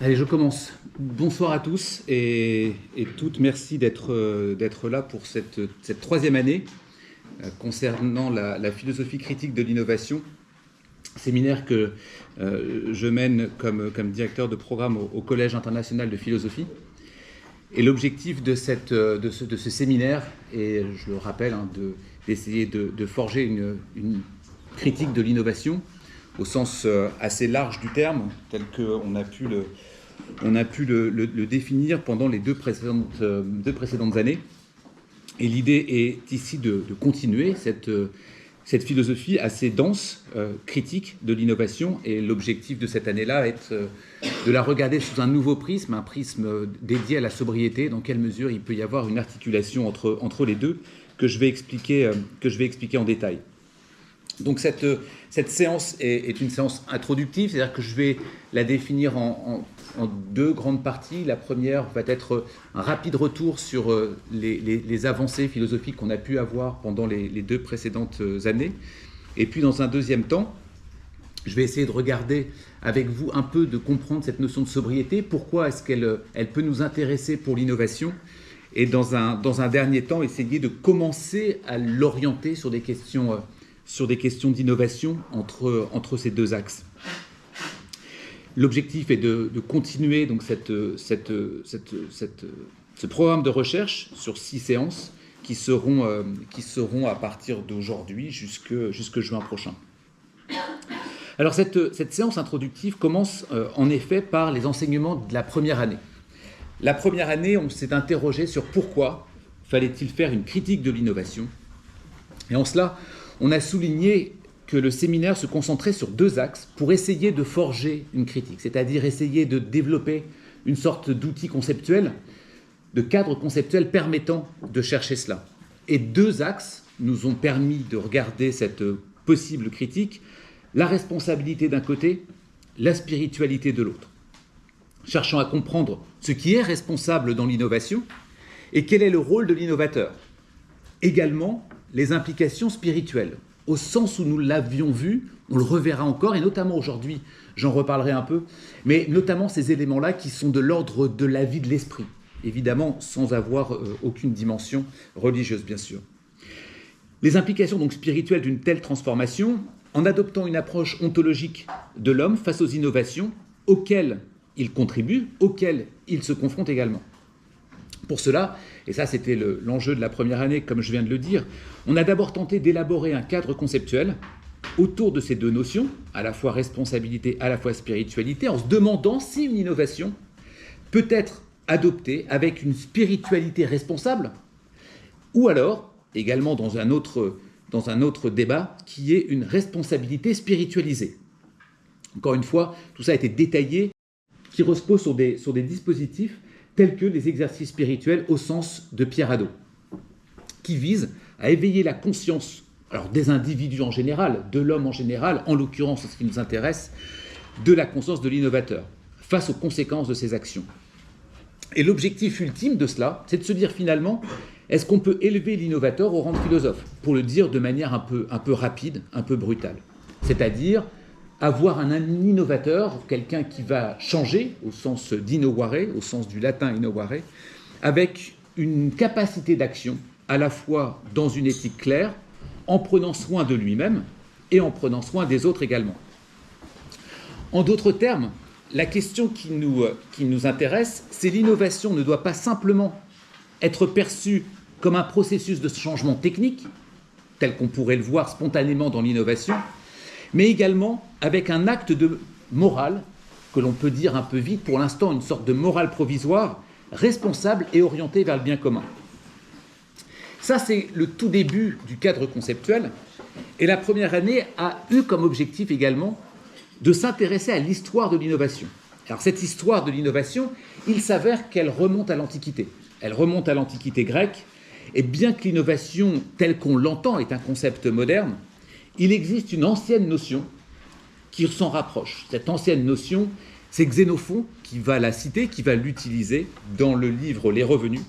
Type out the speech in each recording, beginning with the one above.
Allez, je commence. Bonsoir à tous et toutes. Merci d'être là pour cette troisième année concernant la philosophie critique de l'innovation, séminaire que je mène comme directeur de programme au Collège international de philosophie. Et l'objectif de ce séminaire est, je le rappelle, d'essayer de forger une critique de l'innovation au sens assez large du terme, tel qu'on a pu le définir pendant les deux précédentes années. Et l'idée est ici de continuer cette philosophie assez dense, critique de l'innovation. Et l'objectif de cette année-là est de la regarder sous un nouveau prisme, un prisme dédié à la sobriété, dans quelle mesure il peut y avoir une articulation entre les deux, que je vais expliquer en détail. Donc cette séance est une séance introductive, c'est-à-dire que je vais la définir en deux grandes parties. La première va être un rapide retour sur les avancées philosophiques qu'on a pu avoir pendant les deux précédentes années. Et puis dans un deuxième temps, je vais essayer de regarder avec vous un peu, de comprendre cette notion de sobriété, pourquoi est-ce qu'elle peut nous intéresser pour l'innovation, et dans un dernier temps, essayer de commencer à l'orienter sur des questions d'innovation entre ces deux axes. L'objectif est de continuer donc ce programme de recherche sur 6 séances qui seront à partir d'aujourd'hui jusque juin prochain. Alors cette séance introductive commence en effet par les enseignements de la première année. La première année, on s'est interrogé sur pourquoi fallait-il faire une critique de l'innovation. Et en cela, on a souligné que le séminaire se concentrait sur 2 axes pour essayer de forger une critique, c'est-à-dire essayer de développer une sorte d'outil conceptuel, de cadre conceptuel permettant de chercher cela. Et 2 axes nous ont permis de regarder cette possible critique, la responsabilité d'un côté, la spiritualité de l'autre, cherchant à comprendre ce qui est responsable dans l'innovation et quel est le rôle de l'innovateur. Également, les implications spirituelles, au sens où nous l'avions vu, on le reverra encore, et notamment aujourd'hui, j'en reparlerai un peu, mais notamment ces éléments-là qui sont de l'ordre de la vie de l'esprit, évidemment sans avoir aucune dimension religieuse, bien sûr. Les implications donc spirituelles d'une telle transformation, en adoptant une approche ontologique de l'homme face aux innovations auxquelles il contribue, auxquelles il se confronte également. Pour cela, et ça c'était l'enjeu de la première année, comme je viens de le dire, on a d'abord tenté d'élaborer un cadre conceptuel autour de ces 2 notions, à la fois responsabilité, à la fois spiritualité, en se demandant si une innovation peut être adoptée avec une spiritualité responsable, ou alors, également dans un autre débat, qui est une responsabilité spiritualisée. Encore une fois, tout ça a été détaillé, qui repose sur des dispositifs tels que les exercices spirituels au sens de Pierre Hadot, qui visent à éveiller la conscience, alors des individus en général, de l'homme en général, en l'occurrence, c'est ce qui nous intéresse, de la conscience de l'innovateur, face aux conséquences de ses actions. Et l'objectif ultime de cela, c'est de se dire finalement, est-ce qu'on peut élever l'innovateur au rang de philosophe, pour le dire de manière un peu rapide, un peu brutale, c'est-à-dire avoir un innovateur, quelqu'un qui va changer, au sens d'innovare, au sens du latin innovare, avec une capacité d'action, à la fois dans une éthique claire, en prenant soin de lui-même et en prenant soin des autres également. En d'autres termes, la question qui nous intéresse, c'est l'innovation ne doit pas simplement être perçue comme un processus de changement technique, tel qu'on pourrait le voir spontanément dans l'innovation, mais également avec un acte de morale, que l'on peut dire un peu vite pour l'instant, une sorte de morale provisoire, responsable et orientée vers le bien commun. Ça, c'est le tout début du cadre conceptuel, et la première année a eu comme objectif également de s'intéresser à l'histoire de l'innovation. Alors cette histoire de l'innovation, il s'avère qu'elle remonte à l'Antiquité. Elle remonte à l'Antiquité grecque, et bien que l'innovation telle qu'on l'entend est un concept moderne, il existe une ancienne notion qui s'en rapproche. Cette ancienne notion, c'est Xénophon qui va la citer, qui va l'utiliser dans le livre Les Revenus,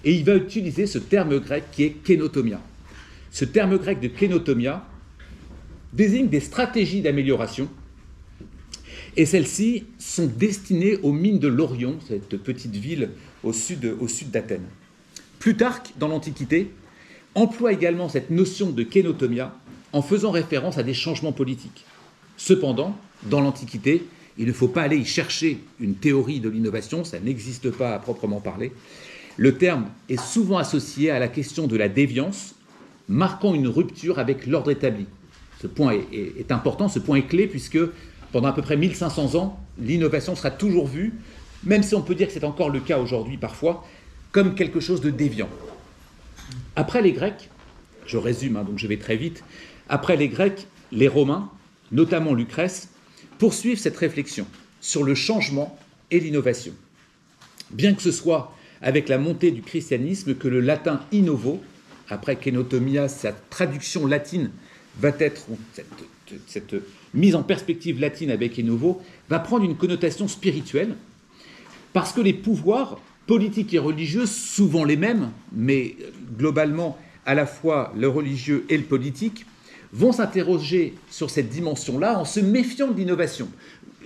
et il va utiliser ce terme grec qui est kénotomia. Ce terme grec de kénotomia désigne des stratégies d'amélioration Et celles-ci sont destinées aux mines de l'Orion, cette petite ville au sud d'Athènes. Plutarque, dans l'Antiquité, emploie également cette notion de kénotomia en faisant référence à des changements politiques. Cependant, dans l'Antiquité, il ne faut pas aller y chercher une théorie de l'innovation, ça n'existe pas à proprement parler. Le terme est souvent associé à la question de la déviance, marquant une rupture avec l'ordre établi. Ce point est important, ce point est clé, puisque pendant à peu près 1500 ans, l'innovation sera toujours vue, même si on peut dire que c'est encore le cas aujourd'hui parfois, comme quelque chose de déviant. Après les Grecs, je résume, donc je vais très vite, après les Grecs, les Romains, notamment Lucrèce, poursuivent cette réflexion sur le changement et l'innovation. Bien que ce soit avec la montée du christianisme que le latin innovo, après kénotomia, sa traduction latine va être, cette mise en perspective latine avec innovo, va prendre une connotation spirituelle, parce que les pouvoirs politiques et religieux, souvent les mêmes, mais globalement à la fois le religieux et le politique, vont s'interroger sur cette dimension-là en se méfiant de l'innovation.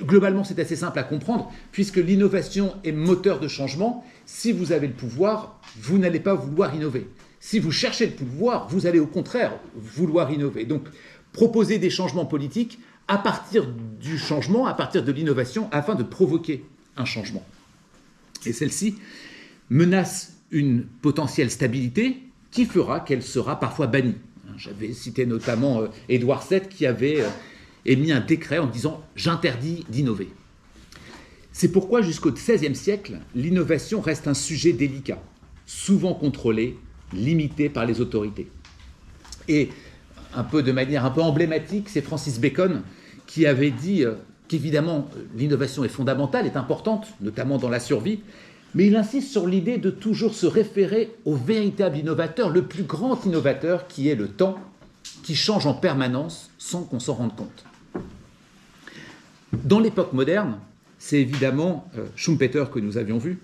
Globalement, c'est assez simple à comprendre, puisque l'innovation est moteur de changement. Si vous avez le pouvoir, vous n'allez pas vouloir innover. Si vous cherchez le pouvoir, vous allez au contraire vouloir innover. Donc, proposer des changements politiques à partir du changement, à partir de l'innovation, afin de provoquer un changement. Et celle-ci menace une potentielle stabilité qui fera qu'elle sera parfois bannie. J'avais cité notamment Édouard VII qui avait émis un décret en disant « j'interdis d'innover ». C'est pourquoi jusqu'au XVIe siècle, l'innovation reste un sujet délicat, souvent contrôlé, limité par les autorités. Et de manière un peu emblématique, c'est Francis Bacon qui avait dit qu'évidemment l'innovation est fondamentale, est importante, notamment dans la survie, mais il insiste sur l'idée de toujours se référer au véritable innovateur, le plus grand innovateur qui est le temps, qui change en permanence sans qu'on s'en rende compte. Dans l'époque moderne, c'est évidemment Schumpeter que nous avions vu,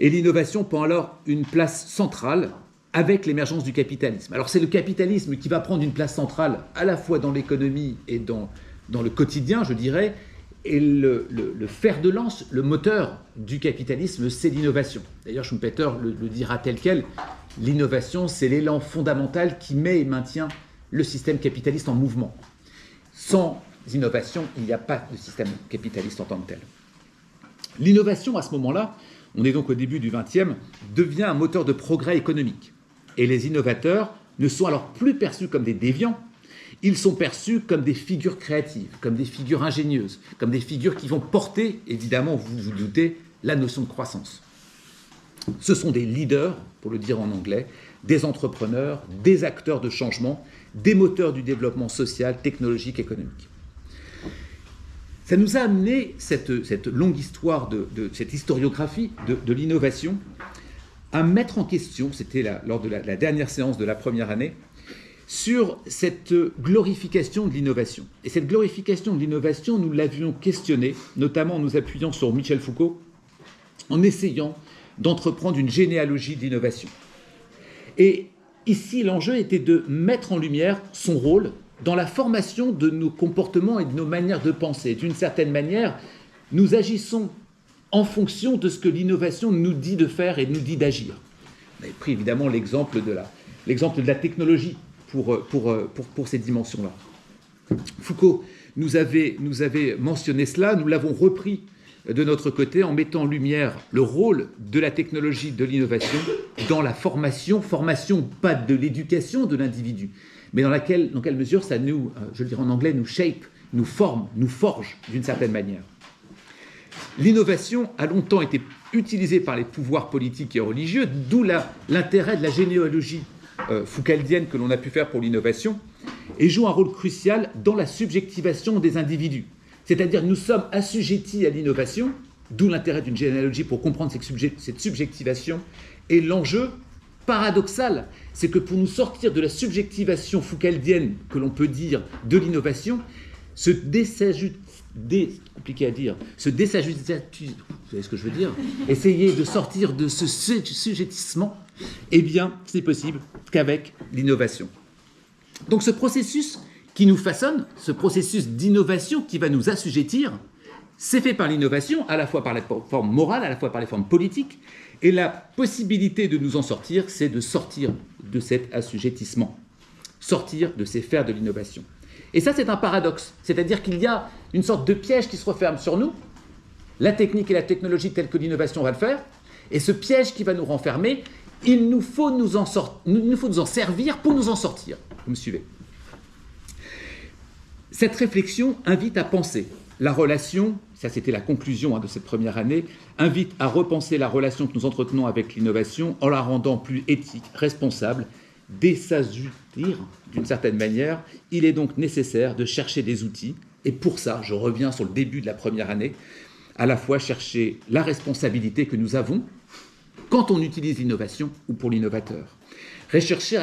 et l'innovation prend alors une place centrale avec l'émergence du capitalisme. Alors c'est le capitalisme qui va prendre une place centrale à la fois dans l'économie et dans le quotidien, je dirais, et le fer de lance, le moteur du capitalisme, c'est l'innovation. D'ailleurs, Schumpeter le dira tel quel, l'innovation, c'est l'élan fondamental qui met et maintient le système capitaliste en mouvement. Sans innovation, il n'y a pas de système capitaliste en tant que tel. L'innovation, à ce moment-là, on est donc au début du XXe, devient un moteur de progrès économique. Et les innovateurs ne sont alors plus perçus comme des déviants, ils sont perçus comme des figures créatives, comme des figures ingénieuses, comme des figures qui vont porter, évidemment, vous vous doutez, la notion de croissance. Ce sont des leaders, pour le dire en anglais, des entrepreneurs, des acteurs de changement, des moteurs du développement social, technologique, économique. Ça nous a amené, cette longue histoire, cette historiographie de l'innovation, à mettre en question, c'était lors de la dernière séance de la première année, sur cette glorification de l'innovation. Et cette glorification de l'innovation, nous l'avions questionnée, notamment en nous appuyant sur Michel Foucault, en essayant d'entreprendre une généalogie d'innovation. Et ici, l'enjeu était de mettre en lumière son rôle dans la formation de nos comportements et de nos manières de penser. D'une certaine manière, nous agissons en fonction de ce que l'innovation nous dit de faire et nous dit d'agir. On avait pris évidemment l'exemple de la technologie pour ces dimensions-là. Foucault nous avait mentionné cela, nous l'avons repris de notre côté en mettant en lumière le rôle de la technologie, de l'innovation dans la formation pas de l'éducation de l'individu, mais dans quelle mesure ça nous, je le dirais en anglais, nous shape, nous forme, nous forge d'une certaine manière. L'innovation a longtemps été utilisée par les pouvoirs politiques et religieux, d'où l'intérêt de la généalogie foucaldienne que l'on a pu faire pour l'innovation, et joue un rôle crucial dans la subjectivation des individus. C'est-à-dire nous sommes assujettis à l'innovation, d'où l'intérêt d'une généalogie pour comprendre cette subjectivation, et l'enjeu paradoxal, c'est que pour nous sortir de la subjectivation foucaldienne, que l'on peut dire, de l'innovation, vous savez ce que je veux dire, essayer de sortir de ce sujettissement, eh bien, c'est possible qu'avec l'innovation. Donc ce processus qui nous façonne, ce processus d'innovation qui va nous assujettir, C'est fait par l'innovation, à la fois par la forme morale, à la fois par les formes politiques, et la possibilité de nous en sortir, c'est de sortir de cet assujettissement, sortir de ces fers de l'innovation. Et ça, c'est un paradoxe, c'est-à-dire qu'il y a une sorte de piège qui se referme sur nous, la technique et la technologie telle que l'innovation va le faire, et ce piège qui va nous renfermer, il nous faut nous en servir pour nous en sortir. Vous me suivez ? Cette réflexion invite à penser la relation, ça c'était la conclusion de cette première année, invite à repenser la relation que nous entretenons avec l'innovation en la rendant plus éthique, responsable, désassujettir d'une certaine manière. Il est donc nécessaire de chercher des outils, et pour ça, je reviens sur le début de la première année, à la fois chercher la responsabilité que nous avons quand on utilise l'innovation ou pour l'innovateur. Chercher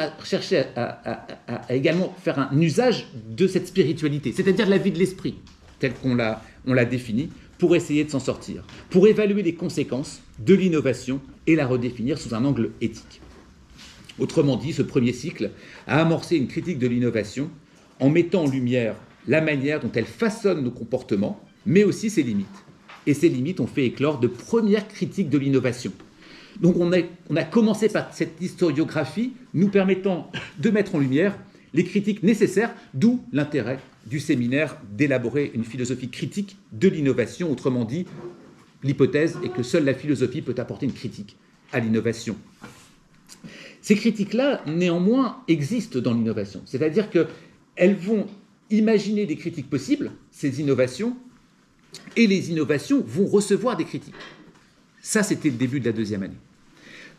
à également faire un usage de cette spiritualité, c'est-à-dire la vie de l'esprit, telle qu'on l'a définie, pour essayer de s'en sortir, pour évaluer les conséquences de l'innovation et la redéfinir sous un angle éthique. Autrement dit, ce premier cycle a amorcé une critique de l'innovation en mettant en lumière la manière dont elle façonne nos comportements, mais aussi ses limites. Et ces limites ont fait éclore de premières critiques de l'innovation. Donc on a commencé par cette historiographie nous permettant de mettre en lumière les critiques nécessaires, d'où l'intérêt du séminaire d'élaborer une philosophie critique de l'innovation. Autrement dit, l'hypothèse est que seule la philosophie peut apporter une critique à l'innovation. Ces critiques-là, néanmoins, existent dans l'innovation. C'est-à-dire qu'elles vont imaginer des critiques possibles, ces innovations, et les innovations vont recevoir des critiques. Ça, c'était le début de la deuxième année.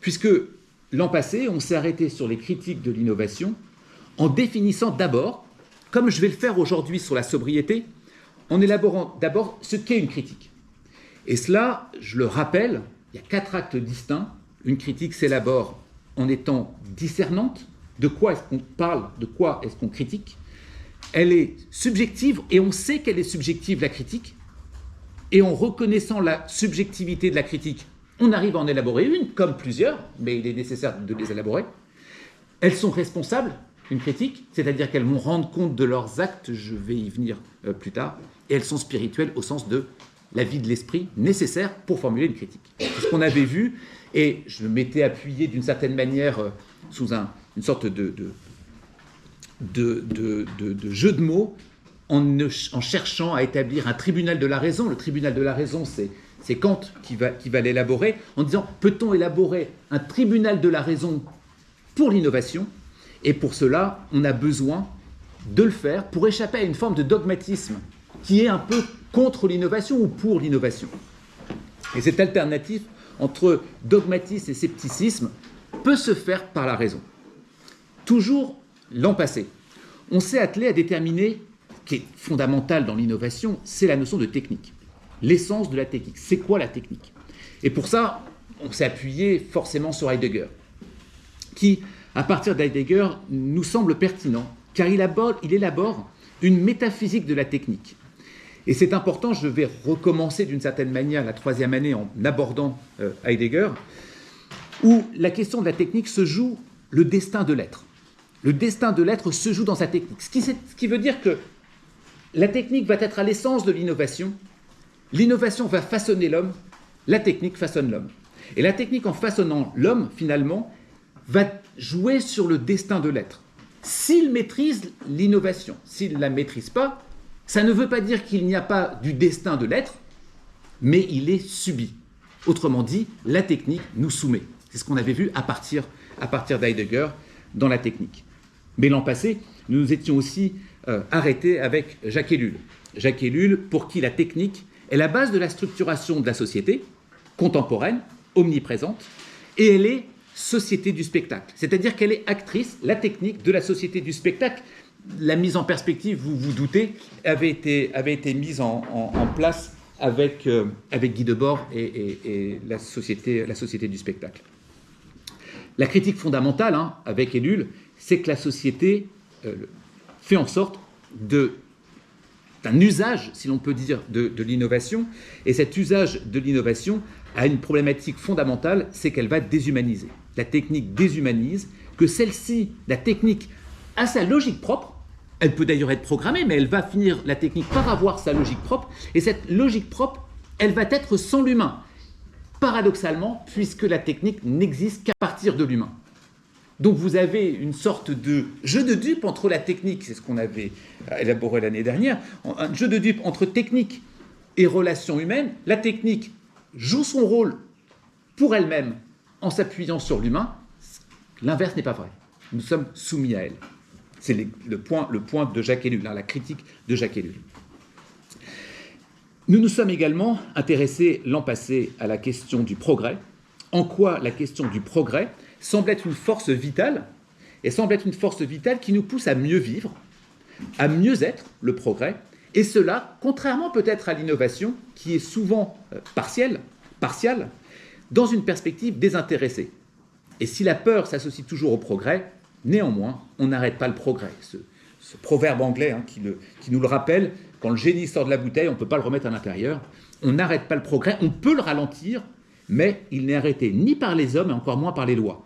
Puisque l'an passé, on s'est arrêté sur les critiques de l'innovation en définissant d'abord, comme je vais le faire aujourd'hui sur la sobriété, en élaborant d'abord ce qu'est une critique. Et cela, je le rappelle, il y a 4 actes distincts. Une critique s'élabore en étant discernante. De quoi est-ce qu'on parle? De quoi est-ce qu'on critique? Elle est subjective, et on sait qu'elle est subjective, la critique. Et en reconnaissant la subjectivité de la critique, on arrive à en élaborer une, comme plusieurs, mais il est nécessaire de les élaborer. Elles sont responsables, une critique, c'est-à-dire qu'elles vont rendre compte de leurs actes, je vais y venir plus tard, et elles sont spirituelles au sens de la vie de l'esprit nécessaire pour formuler une critique. C'est ce qu'on avait vu, et je m'étais appuyé d'une certaine manière sous une sorte de jeu de mots, en cherchant à établir un tribunal de la raison. Le tribunal de la raison, c'est Kant qui va l'élaborer, en disant, peut-on élaborer un tribunal de la raison pour l'innovation? Et pour cela, on a besoin de le faire pour échapper à une forme de dogmatisme qui est un peu contre l'innovation ou pour l'innovation. Et cette alternative entre dogmatisme et scepticisme peut se faire par la raison. Toujours l'an passé, on s'est attelé à déterminer, qui est fondamentale dans l'innovation, c'est la notion de technique. L'essence de la technique. C'est quoi la technique? Et pour ça, on s'est appuyé forcément sur Heidegger, qui, à partir d'Heidegger, nous semble pertinent, car il élabore une métaphysique de la technique. Et c'est important, je vais recommencer d'une certaine manière la 3e année en abordant Heidegger, où la question de la technique se joue le destin de l'être. Le destin de l'être se joue dans sa technique. Ce qui veut dire que la technique va être à l'essence de l'innovation. L'innovation va façonner l'homme, la technique façonne l'homme. Et la technique, en façonnant l'homme, finalement, va jouer sur le destin de l'être. S'il maîtrise l'innovation, s'il ne la maîtrise pas, ça ne veut pas dire qu'il n'y a pas du destin de l'être, mais il est subi. Autrement dit, la technique nous soumet. C'est ce qu'on avait vu à partir d'Heidegger dans la technique. Mais l'an passé, nous nous étions aussi arrêtés avec Jacques Ellul. Jacques Ellul, pour qui la technique est la base de la structuration de la société, contemporaine, omniprésente, et elle est société du spectacle. C'est-à-dire qu'elle est actrice, la technique, de la société du spectacle. La mise en perspective, vous vous doutez, avait été mise en place avec Guy Debord et la société du spectacle. La critique fondamentale, avec Ellul, c'est que la société fait en sorte d'un usage, si l'on peut dire, de l'innovation. Et cet usage de l'innovation a une problématique fondamentale, c'est qu'elle va déshumaniser. La technique déshumanise, que celle-ci, la technique, a sa logique propre, Elle peut d'ailleurs être programmée, mais elle va finir, la technique, par avoir sa logique propre. Et cette logique propre, elle va être sans l'humain. Paradoxalement, puisque la technique n'existe qu'à partir de l'humain. Donc vous avez une sorte de jeu de dupes entre la technique, c'est ce qu'on avait élaboré l'année dernière, un jeu de dupes entre technique et relations humaines. La technique joue son rôle pour elle-même en s'appuyant sur l'humain. L'inverse n'est pas vrai. Nous sommes soumis à elle. C'est le point de Jacques Ellul, la critique de Jacques Ellul. Nous nous sommes également intéressés l'an passé à la question du progrès, en quoi la question du progrès semble être une force vitale, et semble être une force vitale qui nous pousse à mieux vivre, à mieux être, le progrès, et cela, contrairement peut-être à l'innovation, qui est souvent partiale, dans une perspective désintéressée. Et si la peur s'associe toujours au progrès, néanmoins, on n'arrête pas le progrès. Ce proverbe anglais qui nous le rappelle, quand le génie sort de la bouteille, on ne peut pas le remettre à l'intérieur. On n'arrête pas le progrès, on peut le ralentir, mais il n'est arrêté ni par les hommes et encore moins par les lois.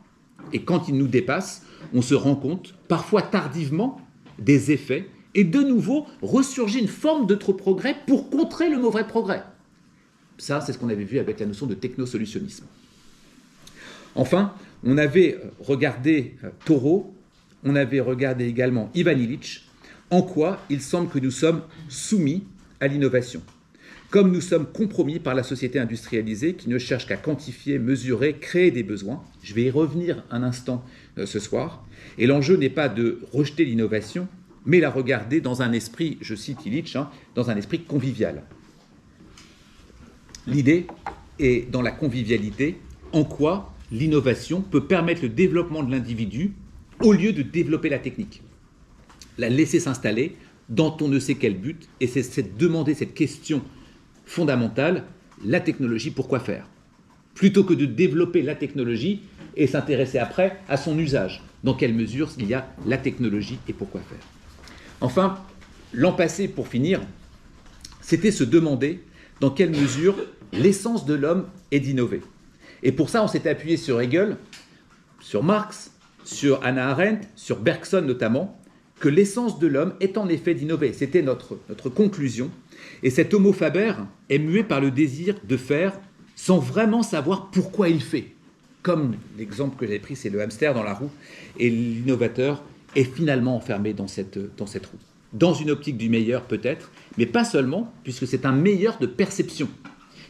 Et quand il nous dépasse, on se rend compte, parfois tardivement, des effets, et de nouveau ressurgit une forme de trop progrès pour contrer le mauvais progrès. Ça, c'est ce qu'on avait vu avec la notion de technosolutionnisme. Enfin, on avait regardé Thoreau, on avait regardé également Ivan Illich, en quoi il semble que nous sommes soumis à l'innovation. Comme nous sommes compromis par la société industrialisée qui ne cherche qu'à quantifier, mesurer, créer des besoins. Je vais y revenir un instant ce soir. Et l'enjeu n'est pas de rejeter l'innovation, mais la regarder dans un esprit, je cite Illich, dans un esprit convivial. L'idée est dans la convivialité, en quoi l'innovation peut permettre le développement de l'individu au lieu de développer la technique. La laisser s'installer dans on ne sait quel but, et c'est demander cette question fondamentale, la technologie, pourquoi faire? Plutôt que de développer la technologie et s'intéresser après à son usage. Dans quelle mesure il y a la technologie et pourquoi faire? Enfin, l'an passé, pour finir, c'était se demander dans quelle mesure l'essence de l'homme est d'innover. Et pour ça, on s'est appuyé sur Hegel, sur Marx, sur Hannah Arendt, sur Bergson notamment, que l'essence de l'homme est en effet d'innover. C'était notre conclusion. Et cet homo faber est mué par le désir de faire sans vraiment savoir pourquoi il fait. Comme l'exemple que j'avais pris, c'est le hamster dans la roue. Et l'innovateur est finalement enfermé dans cette roue. Dans une optique du meilleur peut-être, mais pas seulement, puisque c'est un meilleur de perception.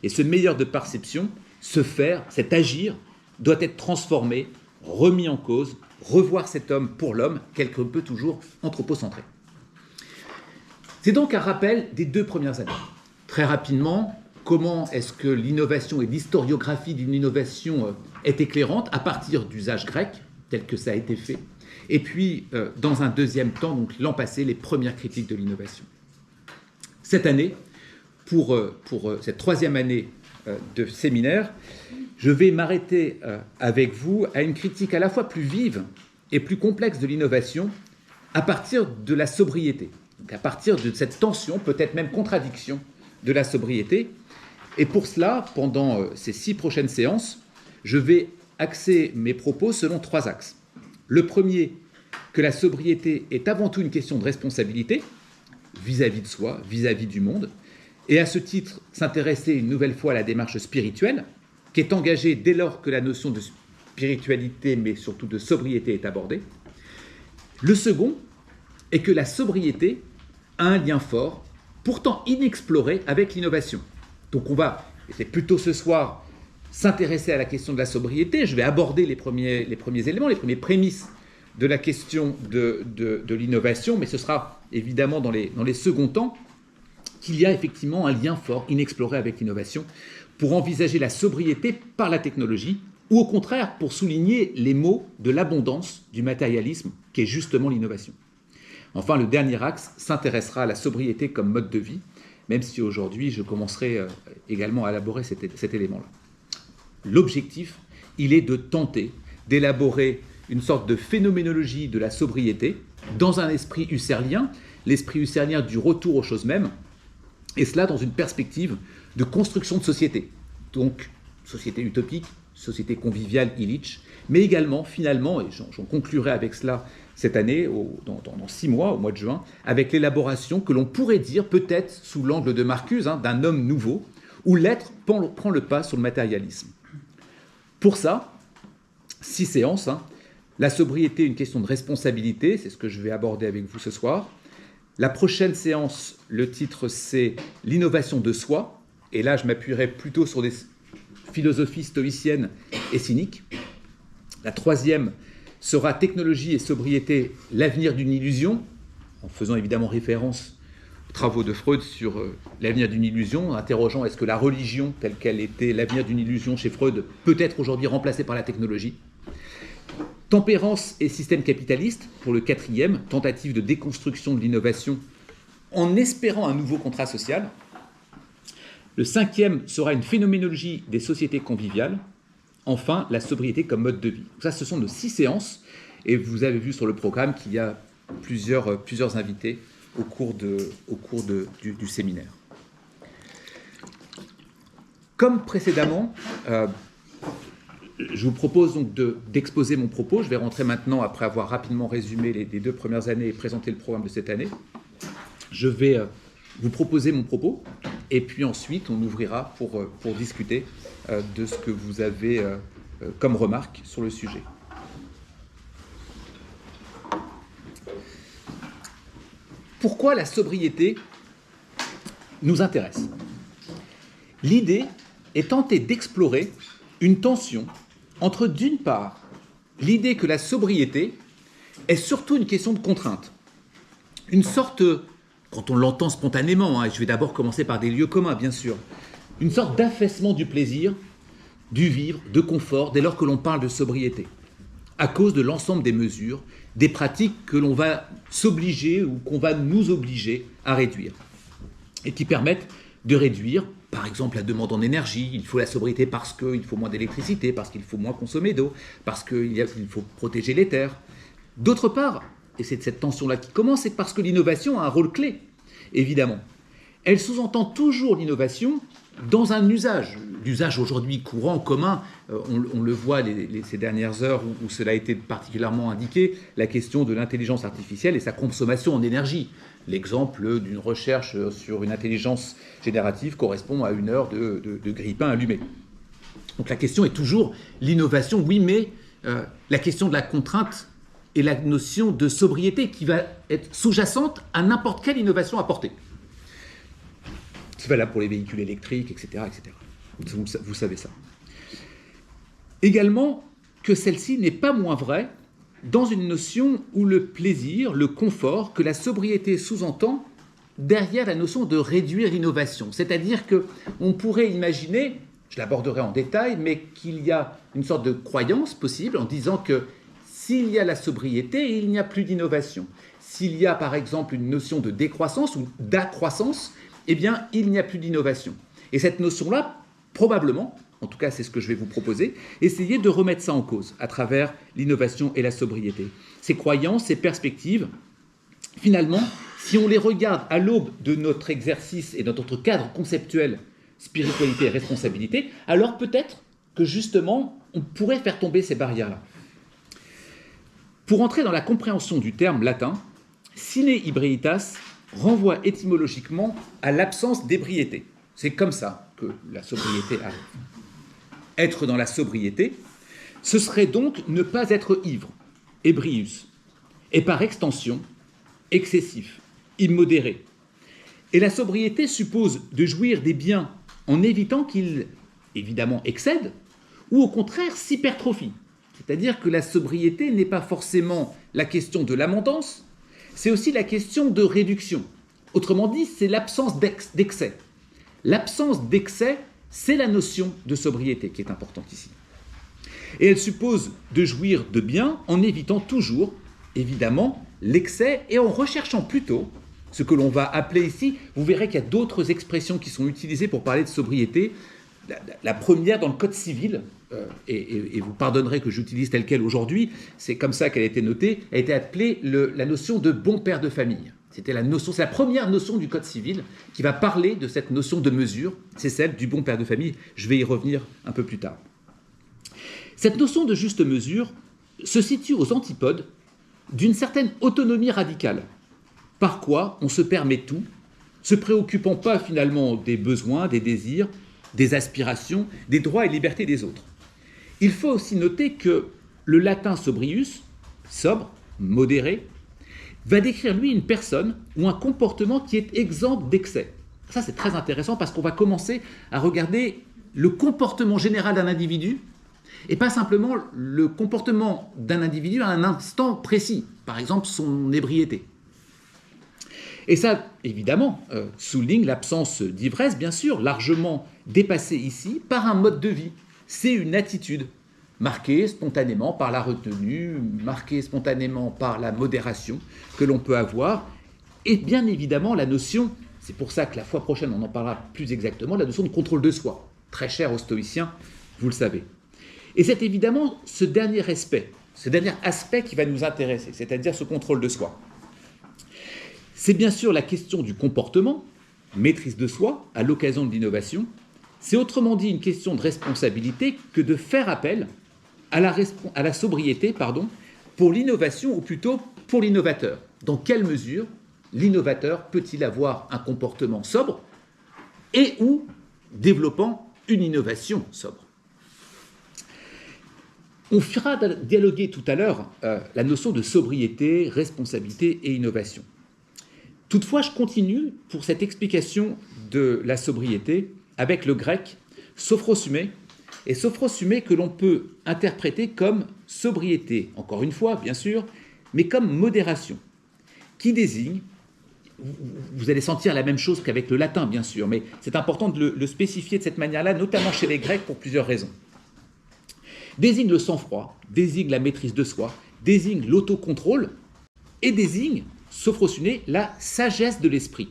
Et ce meilleur de perception, ce faire, cet agir, doit être transformé, remis en cause, revoir cet homme pour l'homme, quelque peu toujours anthropocentré. C'est donc un rappel des 2 premières années. Très rapidement, comment est-ce que l'innovation et l'historiographie d'une innovation est éclairante à partir d'usages grecs, tel que ça a été fait, et puis, dans un deuxième temps, donc l'an passé, les premières critiques de l'innovation. Cette année, pour cette 3e année de séminaire, je vais m'arrêter avec vous à une critique à la fois plus vive et plus complexe de l'innovation à partir de la sobriété. Donc à partir de cette tension, peut-être même contradiction de la sobriété. Et pour cela, pendant ces 6 prochaines séances, je vais axer mes propos selon 3 axes. Le premier, que la sobriété est avant tout une question de responsabilité vis-à-vis de soi, vis-à-vis du monde, et à ce titre, s'intéresser une nouvelle fois à la démarche spirituelle, qui est engagée dès lors que la notion de spiritualité, mais surtout de sobriété, est abordée. Le second est que la sobriété a un lien fort, pourtant inexploré, avec l'innovation. Donc on va, et c'est plutôt ce soir, s'intéresser à la question de la sobriété. Je vais aborder les premiers éléments, les premières prémices de la question de l'innovation, mais ce sera évidemment dans les seconds temps qu'il y a effectivement un lien fort, inexploré avec l'innovation, pour envisager la sobriété par la technologie, ou au contraire pour souligner les maux de l'abondance, du matérialisme, qui est justement l'innovation. Enfin, le dernier axe s'intéressera à la sobriété comme mode de vie, même si aujourd'hui je commencerai également à élaborer cet élément-là. L'objectif, il est de tenter d'élaborer une sorte de phénoménologie de la sobriété dans un esprit husserlien, l'esprit husserlien du retour aux choses mêmes, et cela dans une perspective de construction de société. Donc, société utopique, société conviviale, Illich, mais également, finalement, et j'en conclurai avec cela cette année, dans 6 mois, au mois de juin, avec l'élaboration que l'on pourrait dire, peut-être sous l'angle de Marcuse, d'un homme nouveau, où l'être prend le pas sur le matérialisme. Pour ça, 6 séances, la sobriété, une question de responsabilité, c'est ce que je vais aborder avec vous ce soir. La prochaine séance, le titre c'est « L'innovation de soi », et là je m'appuierai plutôt sur des philosophies stoïciennes et cyniques. La troisième sera « Technologie et sobriété, l'avenir d'une illusion », en faisant évidemment référence aux travaux de Freud sur l'avenir d'une illusion, interrogeant est-ce que la religion, telle qu'elle était l'avenir d'une illusion chez Freud, peut être aujourd'hui remplacée par la technologie. Tempérance et système capitaliste, pour le quatrième, tentative de déconstruction de l'innovation en espérant un nouveau contrat social. Le cinquième sera une phénoménologie des sociétés conviviales. Enfin, la sobriété comme mode de vie. Ça, ce sont nos 6 séances, et vous avez vu sur le programme qu'il y a plusieurs invités au cours du séminaire. Comme précédemment, je vous propose donc d'exposer mon propos. Je vais rentrer maintenant, après avoir rapidement résumé les 2 premières années et présenté le programme de cette année. Je vais vous proposer mon propos, et puis ensuite on ouvrira pour discuter de ce que vous avez comme remarque sur le sujet. Pourquoi la sobriété nous intéresse ? L'idée est tenter d'explorer une tension entre, d'une part, l'idée que la sobriété est surtout une question de contrainte. Une sorte, quand on l'entend spontanément, et je vais d'abord commencer par des lieux communs, bien sûr, une sorte d'affaissement du plaisir, du vivre, de confort, dès lors que l'on parle de sobriété, à cause de l'ensemble des mesures, des pratiques que l'on va s'obliger ou qu'on va nous obliger à réduire, et qui permettent de réduire, par exemple, la demande en énergie. Il faut la sobriété parce qu'il faut moins d'électricité, parce qu'il faut moins consommer d'eau, parce qu'il faut protéger les terres. D'autre part, et c'est de cette tension-là qui commence, c'est parce que l'innovation a un rôle clé, évidemment. Elle sous-entend toujours l'innovation dans un usage. L'usage aujourd'hui courant, commun, on le voit ces dernières heures où cela a été particulièrement indiqué, la question de l'intelligence artificielle et sa consommation en énergie. L'exemple d'une recherche sur une intelligence générative correspond à 1 heure de grille-pain allumé. Donc la question est toujours l'innovation, oui, mais la question de la contrainte et la notion de sobriété qui va être sous-jacente à n'importe quelle innovation apportée. C'est valable pour les véhicules électriques, etc. etc. Vous savez ça. Également que celle-ci n'est pas moins vraie dans une notion où le plaisir, le confort, que la sobriété sous-entend derrière la notion de réduire l'innovation. C'est-à-dire qu'on pourrait imaginer, je l'aborderai en détail, mais qu'il y a une sorte de croyance possible en disant que s'il y a la sobriété, il n'y a plus d'innovation. S'il y a par exemple une notion de décroissance ou d'accroissance, eh bien il n'y a plus d'innovation. Et cette notion-là, probablement, en tout cas c'est ce que je vais vous proposer, essayer de remettre ça en cause à travers l'innovation et la sobriété. Ces croyances, ces perspectives, finalement, si on les regarde à l'aube de notre exercice et de notre cadre conceptuel spiritualité et responsabilité, alors peut-être que justement on pourrait faire tomber ces barrières-là. Pour entrer dans la compréhension du terme latin, sine ebrietas renvoie étymologiquement à l'absence d'ébriété. C'est comme ça que la sobriété arrive. Être dans la sobriété, ce serait donc ne pas être ivre, ebrius, et par extension, excessif, immodéré. Et la sobriété suppose de jouir des biens en évitant qu'ils, évidemment, excèdent, ou au contraire s'hypertrophient. C'est-à-dire que la sobriété n'est pas forcément la question de l'abondance, c'est aussi la question de réduction. Autrement dit, c'est l'absence d'excès. L'absence d'excès, c'est la notion de sobriété qui est importante ici. Et elle suppose de jouir de bien en évitant toujours, évidemment, l'excès et en recherchant plutôt ce que l'on va appeler ici, vous verrez qu'il y a d'autres expressions qui sont utilisées pour parler de sobriété. La première dans le Code civil, et vous pardonnerez que j'utilise telle quelle aujourd'hui, c'est comme ça qu'elle a été notée, a été appelée la notion de bon père de famille. C'est la première notion du Code civil qui va parler de cette notion de mesure, c'est celle du bon père de famille. Je vais y revenir un peu plus tard. Cette notion de juste mesure se situe aux antipodes d'une certaine autonomie radicale. Par quoi on se permet tout, se préoccupant pas finalement des besoins, des désirs, des aspirations, des droits et libertés des autres. Il faut aussi noter que le latin sobrius, sobre, modéré, va décrire lui une personne ou un comportement qui est exempt d'excès. Ça c'est très intéressant parce qu'on va commencer à regarder le comportement général d'un individu et pas simplement le comportement d'un individu à un instant précis, par exemple son ébriété. Et ça, évidemment, souligne l'absence d'ivresse, bien sûr, largement dépassée ici par un mode de vie. C'est une attitude marquée spontanément par la retenue, marquée spontanément par la modération que l'on peut avoir. Et bien évidemment, la notion, c'est pour ça que la fois prochaine on en parlera plus exactement, la notion de contrôle de soi, très chère aux stoïciens, vous le savez. Et c'est évidemment ce dernier aspect qui va nous intéresser, c'est-à-dire ce contrôle de soi. C'est bien sûr la question du comportement, maîtrise de soi, à l'occasion de l'innovation. C'est autrement dit une question de responsabilité que de faire appel à la sobriété pour l'innovation, ou plutôt pour l'innovateur. Dans quelle mesure l'innovateur peut-il avoir un comportement sobre et ou développant une innovation sobre? On fera dialoguer tout à l'heure la notion de sobriété, responsabilité et innovation. Toutefois, je continue pour cette explication de la sobriété avec le grec sophrosumé, et sophrosumé que l'on peut interpréter comme sobriété, encore une fois, bien sûr, mais comme modération, qui désigne, vous allez sentir la même chose qu'avec le latin, bien sûr, mais c'est important de le spécifier de cette manière-là, notamment chez les Grecs, pour plusieurs raisons. Désigne le sang-froid, désigne la maîtrise de soi, désigne l'autocontrôle, et désigne, sophrosumé, la sagesse de l'esprit.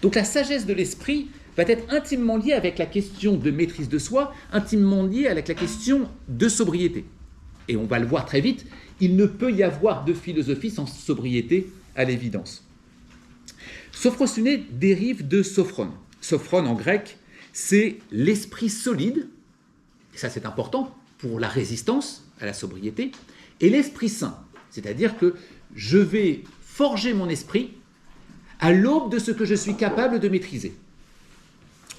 Donc la sagesse de l'esprit va être intimement liée avec la question de maîtrise de soi, intimement liée avec la question de sobriété. Et on va le voir très vite, il ne peut y avoir de philosophie sans sobriété, à l'évidence. Sophrosumé dérive de sophron. Sophron en grec, c'est l'esprit solide, et ça c'est important pour la résistance à la sobriété, et l'esprit saint, c'est-à-dire que je vais forger mon esprit à l'aube de ce que je suis capable de maîtriser.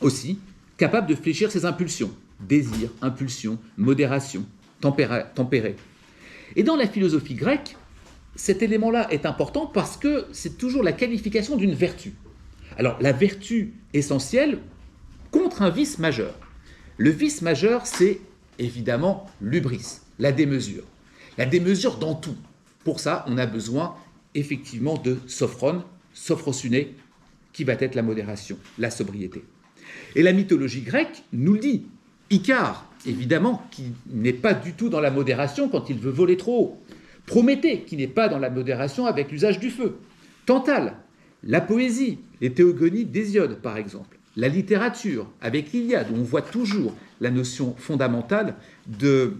Aussi, capable de fléchir ses impulsions, désir, impulsion, modération, tempérer. Et dans la philosophie grecque, cet élément-là est important parce que c'est toujours la qualification d'une vertu. Alors, la vertu essentielle contre un vice majeur. Le vice majeur, c'est évidemment l'hubris, la démesure. La démesure dans tout. Pour ça, on a besoin effectivement de sophron, sophrosumé, qui va être la modération, la sobriété. Et la mythologie grecque nous le dit. Icare, évidemment, qui n'est pas du tout dans la modération quand il veut voler trop haut. Prométhée, qui n'est pas dans la modération avec l'usage du feu. Tantale, la poésie, les théogonies d'Hésiode, par exemple. La littérature, avec l'Iliade, où on voit toujours la notion fondamentale de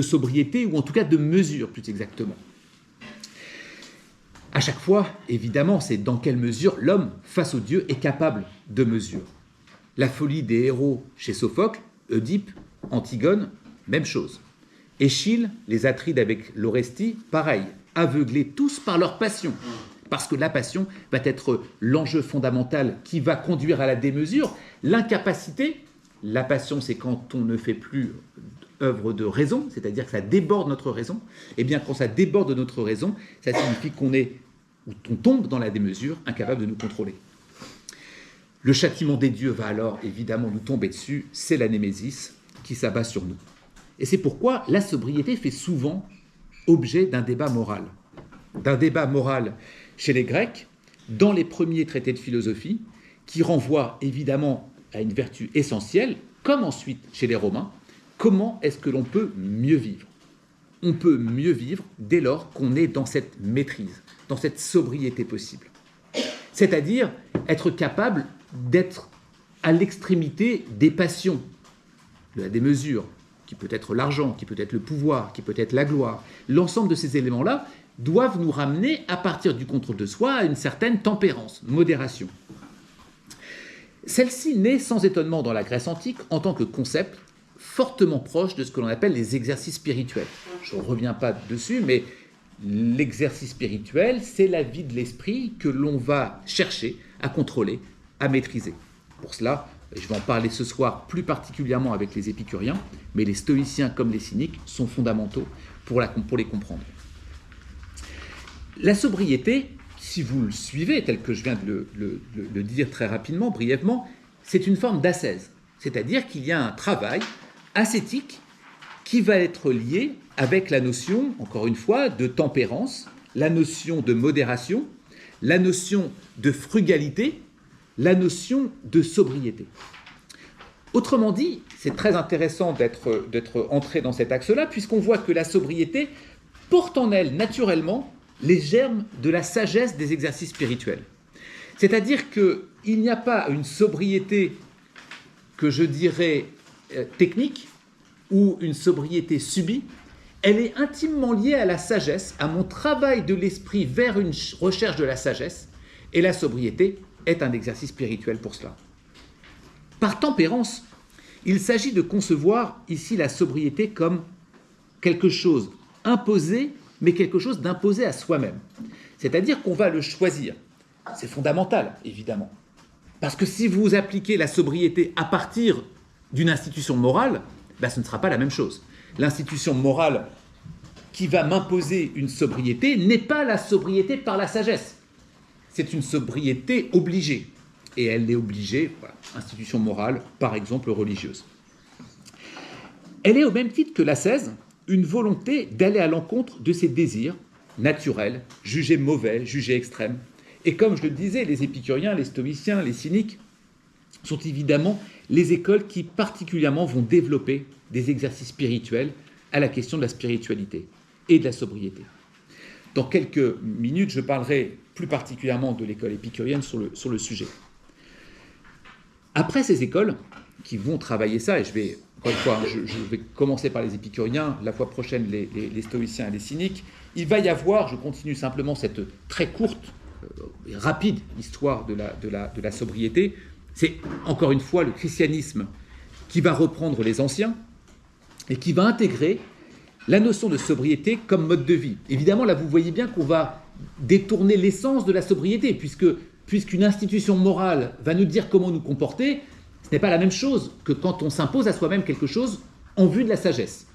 sobriété, ou en tout cas de mesure, plus exactement. À chaque fois, évidemment, c'est dans quelle mesure l'homme, face au Dieu, est capable de mesure. La folie des héros chez Sophocle, Oedipe, Antigone, même chose. Échille, les Atrides avec l'Orestie, pareil, aveuglés tous par leur passion. Parce que la passion va être l'enjeu fondamental qui va conduire à la démesure. L'incapacité, la passion, c'est quand on ne fait plus œuvre de raison, c'est-à-dire que ça déborde notre raison. Et bien, quand ça déborde notre raison, ça signifie qu'on tombe dans la démesure, incapable de nous contrôler. Le châtiment des dieux va alors évidemment nous tomber dessus, c'est la némésis qui s'abat sur nous. Et c'est pourquoi la sobriété fait souvent objet d'un débat moral. D'un débat moral chez les Grecs, dans les premiers traités de philosophie, qui renvoient évidemment à une vertu essentielle, comme ensuite chez les Romains. Comment est-ce que l'on peut mieux vivre? On peut mieux vivre dès lors qu'on est dans cette maîtrise, dans cette sobriété possible. C'est-à-dire être capable d'être à l'extrémité des passions, de la démesure, qui peut être l'argent, qui peut être le pouvoir, qui peut être la gloire. L'ensemble de ces éléments-là doivent nous ramener, à partir du contrôle de soi, à une certaine tempérance, modération. Celle-ci naît sans étonnement dans la Grèce antique en tant que concept fortement proche de ce que l'on appelle les exercices spirituels. Je ne reviens pas dessus, mais l'exercice spirituel, c'est la vie de l'esprit que l'on va chercher à contrôler, à maîtriser. Pour cela, je vais en parler ce soir plus particulièrement avec les épicuriens, mais les stoïciens comme les cyniques sont fondamentaux pour les comprendre. La sobriété, si vous le suivez, tel que je viens de le dire très rapidement, brièvement, c'est une forme d'ascèse. C'est-à-dire qu'il y a un travail ascétique qui va être lié avec la notion, encore une fois, de tempérance, la notion de modération, la notion de frugalité, la notion de sobriété. Autrement dit, c'est très intéressant d'être entré dans cet axe-là, puisqu'on voit que la sobriété porte en elle naturellement les germes de la sagesse des exercices spirituels. C'est-à-dire qu'il n'y a pas une sobriété que je dirais technique ou une sobriété subie, elle est intimement liée à la sagesse, à mon travail de l'esprit vers une recherche de la sagesse, et la sobriété est un exercice spirituel pour cela. Par tempérance, il s'agit de concevoir ici la sobriété comme quelque chose imposé, mais quelque chose d'imposé à soi-même. C'est-à-dire qu'on va le choisir. C'est fondamental, évidemment. Parce que si vous appliquez la sobriété à partir d'une institution morale, ce ne sera pas la même chose. L'institution morale qui va m'imposer une sobriété n'est pas la sobriété par la sagesse. C'est une sobriété obligée. Et elle est obligée, voilà, institution morale, par exemple religieuse. Elle est au même titre que l'ascèse, une volonté d'aller à l'encontre de ses désirs naturels, jugés mauvais, jugés extrêmes. Et comme je le disais, les épicuriens, les stoïciens, les cyniques sont évidemment les écoles qui particulièrement vont développer des exercices spirituels à la question de la spiritualité et de la sobriété. Dans quelques minutes, je parlerai plus particulièrement de l'école épicurienne sur le sujet. Après ces écoles qui vont travailler ça, et je vais commencer par les épicuriens, la fois prochaine les stoïciens et les cyniques, il va y avoir, je continue simplement cette très courte et rapide histoire de la sobriété. C'est encore une fois le christianisme qui va reprendre les anciens et qui va intégrer la notion de sobriété comme mode de vie. Évidemment, là, vous voyez bien qu'on va détourner l'essence de la sobriété, puisqu'une institution morale va nous dire comment nous comporter. Ce n'est pas la même chose que quand on s'impose à soi-même quelque chose en vue de la sagesse.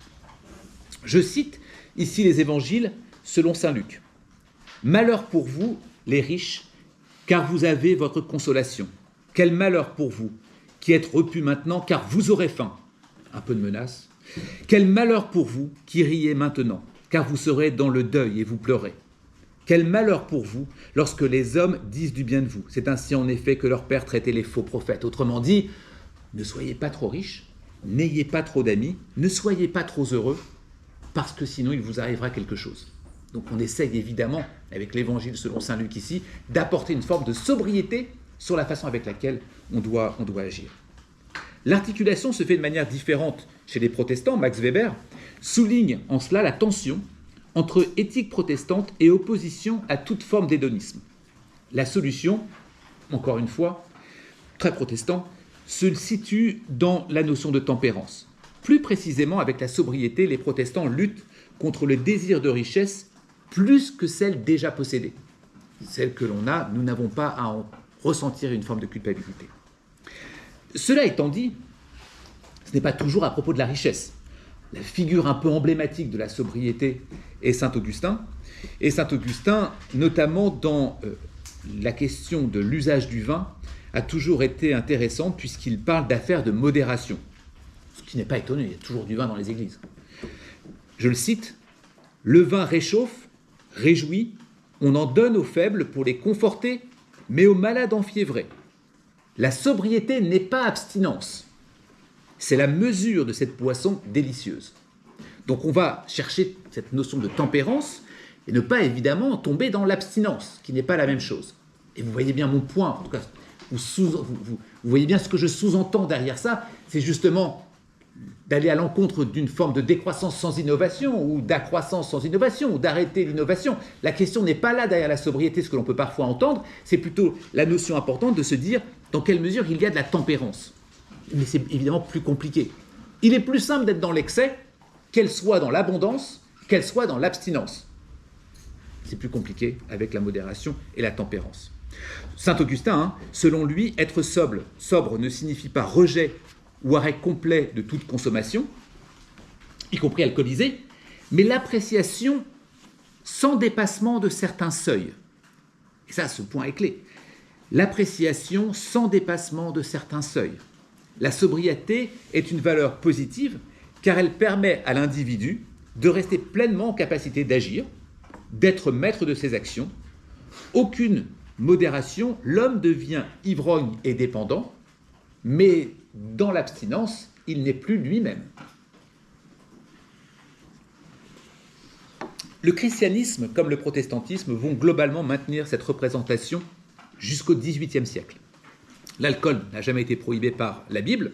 Je cite ici les évangiles selon saint Luc. « Malheur pour vous, les riches, car vous avez votre consolation. Quel malheur pour vous, qui êtes repus maintenant, car vous aurez faim. » Un peu de menace. « Quel malheur pour vous, qui riez maintenant, car vous serez dans le deuil et vous pleurez. Quel malheur pour vous, lorsque les hommes disent du bien de vous. C'est ainsi en effet que leur père traitait les faux prophètes. » Autrement dit, ne soyez pas trop riches, n'ayez pas trop d'amis, ne soyez pas trop heureux, parce que sinon il vous arrivera quelque chose. Donc on essaye évidemment, avec l'évangile selon saint Luc ici, d'apporter une forme de sobriété sur la façon avec laquelle on doit agir. L'articulation se fait de manière différente chez les protestants. Max Weber souligne en cela la tension entre éthique protestante et opposition à toute forme d'hédonisme. La solution, encore une fois, très protestant, se situe dans la notion de tempérance. Plus précisément, avec la sobriété, les protestants luttent contre le désir de richesse plus que celle déjà possédée. Celle que l'on a, nous n'avons pas à en ressentir une forme de culpabilité. Cela étant dit, ce n'est pas toujours à propos de la richesse. La figure un peu emblématique de la sobriété est saint Augustin. Et saint Augustin, notamment dans la question de l'usage du vin, a toujours été intéressante puisqu'il parle d'affaires de modération. Ce qui n'est pas étonnant, il y a toujours du vin dans les églises. Je le cite, « Le vin réchauffe, réjouit, on en donne aux faibles pour les conforter, mais aux malades enfiévrés. La sobriété n'est pas abstinence, c'est la mesure de cette boisson délicieuse. » Donc on va chercher cette notion de tempérance et ne pas évidemment tomber dans l'abstinence, qui n'est pas la même chose. Et vous voyez bien mon point, en tout cas, vous voyez bien ce que je sous-entends derrière ça, c'est justement d'aller à l'encontre d'une forme de décroissance sans innovation, ou d'accroissance sans innovation, ou d'arrêter l'innovation. La question n'est pas là derrière la sobriété, ce que l'on peut parfois entendre, c'est plutôt la notion importante de se dire dans quelle mesure il y a de la tempérance. Mais c'est évidemment plus compliqué. Il est plus simple d'être dans l'excès, qu'elle soit dans l'abondance, qu'elle soit dans l'abstinence. C'est plus compliqué avec la modération et la tempérance. Saint Augustin, selon lui, être sobre ne signifie pas rejet ou arrêt complet de toute consommation, y compris alcoolisée, mais l'appréciation sans dépassement de certains seuils. Et ça, ce point est clé. L'appréciation sans dépassement de certains seuils. La sobriété est une valeur positive car elle permet à l'individu de rester pleinement en capacité d'agir, d'être maître de ses actions. Aucune modération, l'homme devient ivrogne et dépendant, mais dans l'abstinence, il n'est plus lui-même. Le christianisme, comme le protestantisme, vont globalement maintenir cette représentation jusqu'au XVIIIe siècle. L'alcool n'a jamais été prohibé par la Bible,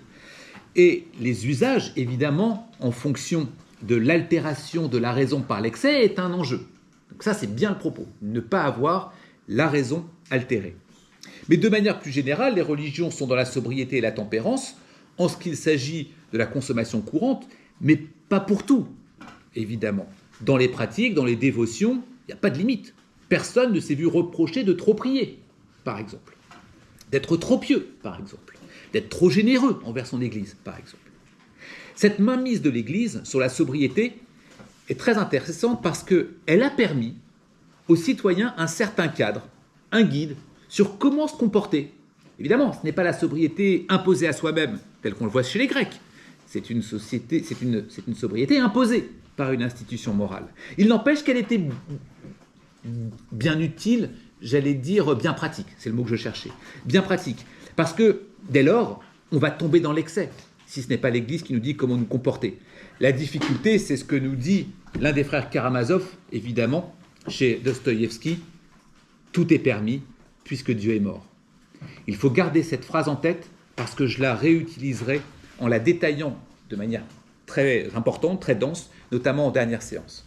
et les usages, évidemment, en fonction de l'altération de la raison par l'excès, est un enjeu. Donc ça, c'est bien le propos, ne pas avoir la raison altérée. Mais de manière plus générale, les religions sont dans la sobriété et la tempérance, en ce qu'il s'agit de la consommation courante, mais pas pour tout, évidemment. Dans les pratiques, dans les dévotions, il n'y a pas de limite. Personne ne s'est vu reprocher de trop prier, par exemple. D'être trop pieux, par exemple. D'être trop généreux envers son Église, par exemple. Cette mainmise de l'Église sur la sobriété est très intéressante parce qu'elle a permis aux citoyens un certain cadre, un guide, sur comment se comporter. Évidemment, ce n'est pas la sobriété imposée à soi-même, telle qu'on le voit chez les Grecs. C'est une sobriété imposée par une institution morale. Il n'empêche qu'elle était bien utile, j'allais dire bien pratique, c'est le mot que je cherchais, bien pratique, parce que dès lors, on va tomber dans l'excès, si ce n'est pas l'Église qui nous dit comment nous comporter. La difficulté, c'est ce que nous dit l'un des frères Karamazov, évidemment, chez Dostoïevski, tout est permis puisque Dieu est mort. Il faut garder cette phrase en tête parce que je la réutiliserai en la détaillant de manière très importante, très dense, notamment en dernière séance.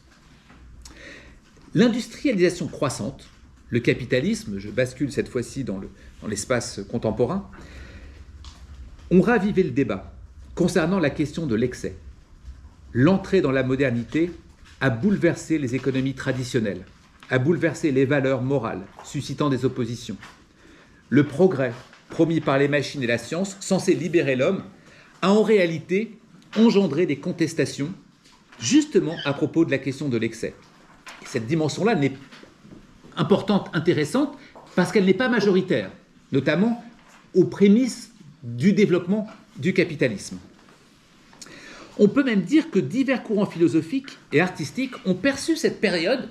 L'industrialisation croissante, le capitalisme, je bascule cette fois-ci dans l'espace contemporain, ont ravivé le débat concernant la question de l'excès. L'entrée dans la modernité a bouleversé les économies traditionnelles, a bouleversé les valeurs morales, suscitant des oppositions. Le progrès, promis par les machines et la science, censé libérer l'homme, a en réalité engendré des contestations, justement à propos de la question de l'excès. Et cette dimension-là n'est importante, intéressante, parce qu'elle n'est pas majoritaire, notamment aux prémices du développement du capitalisme. On peut même dire que divers courants philosophiques et artistiques ont perçu cette période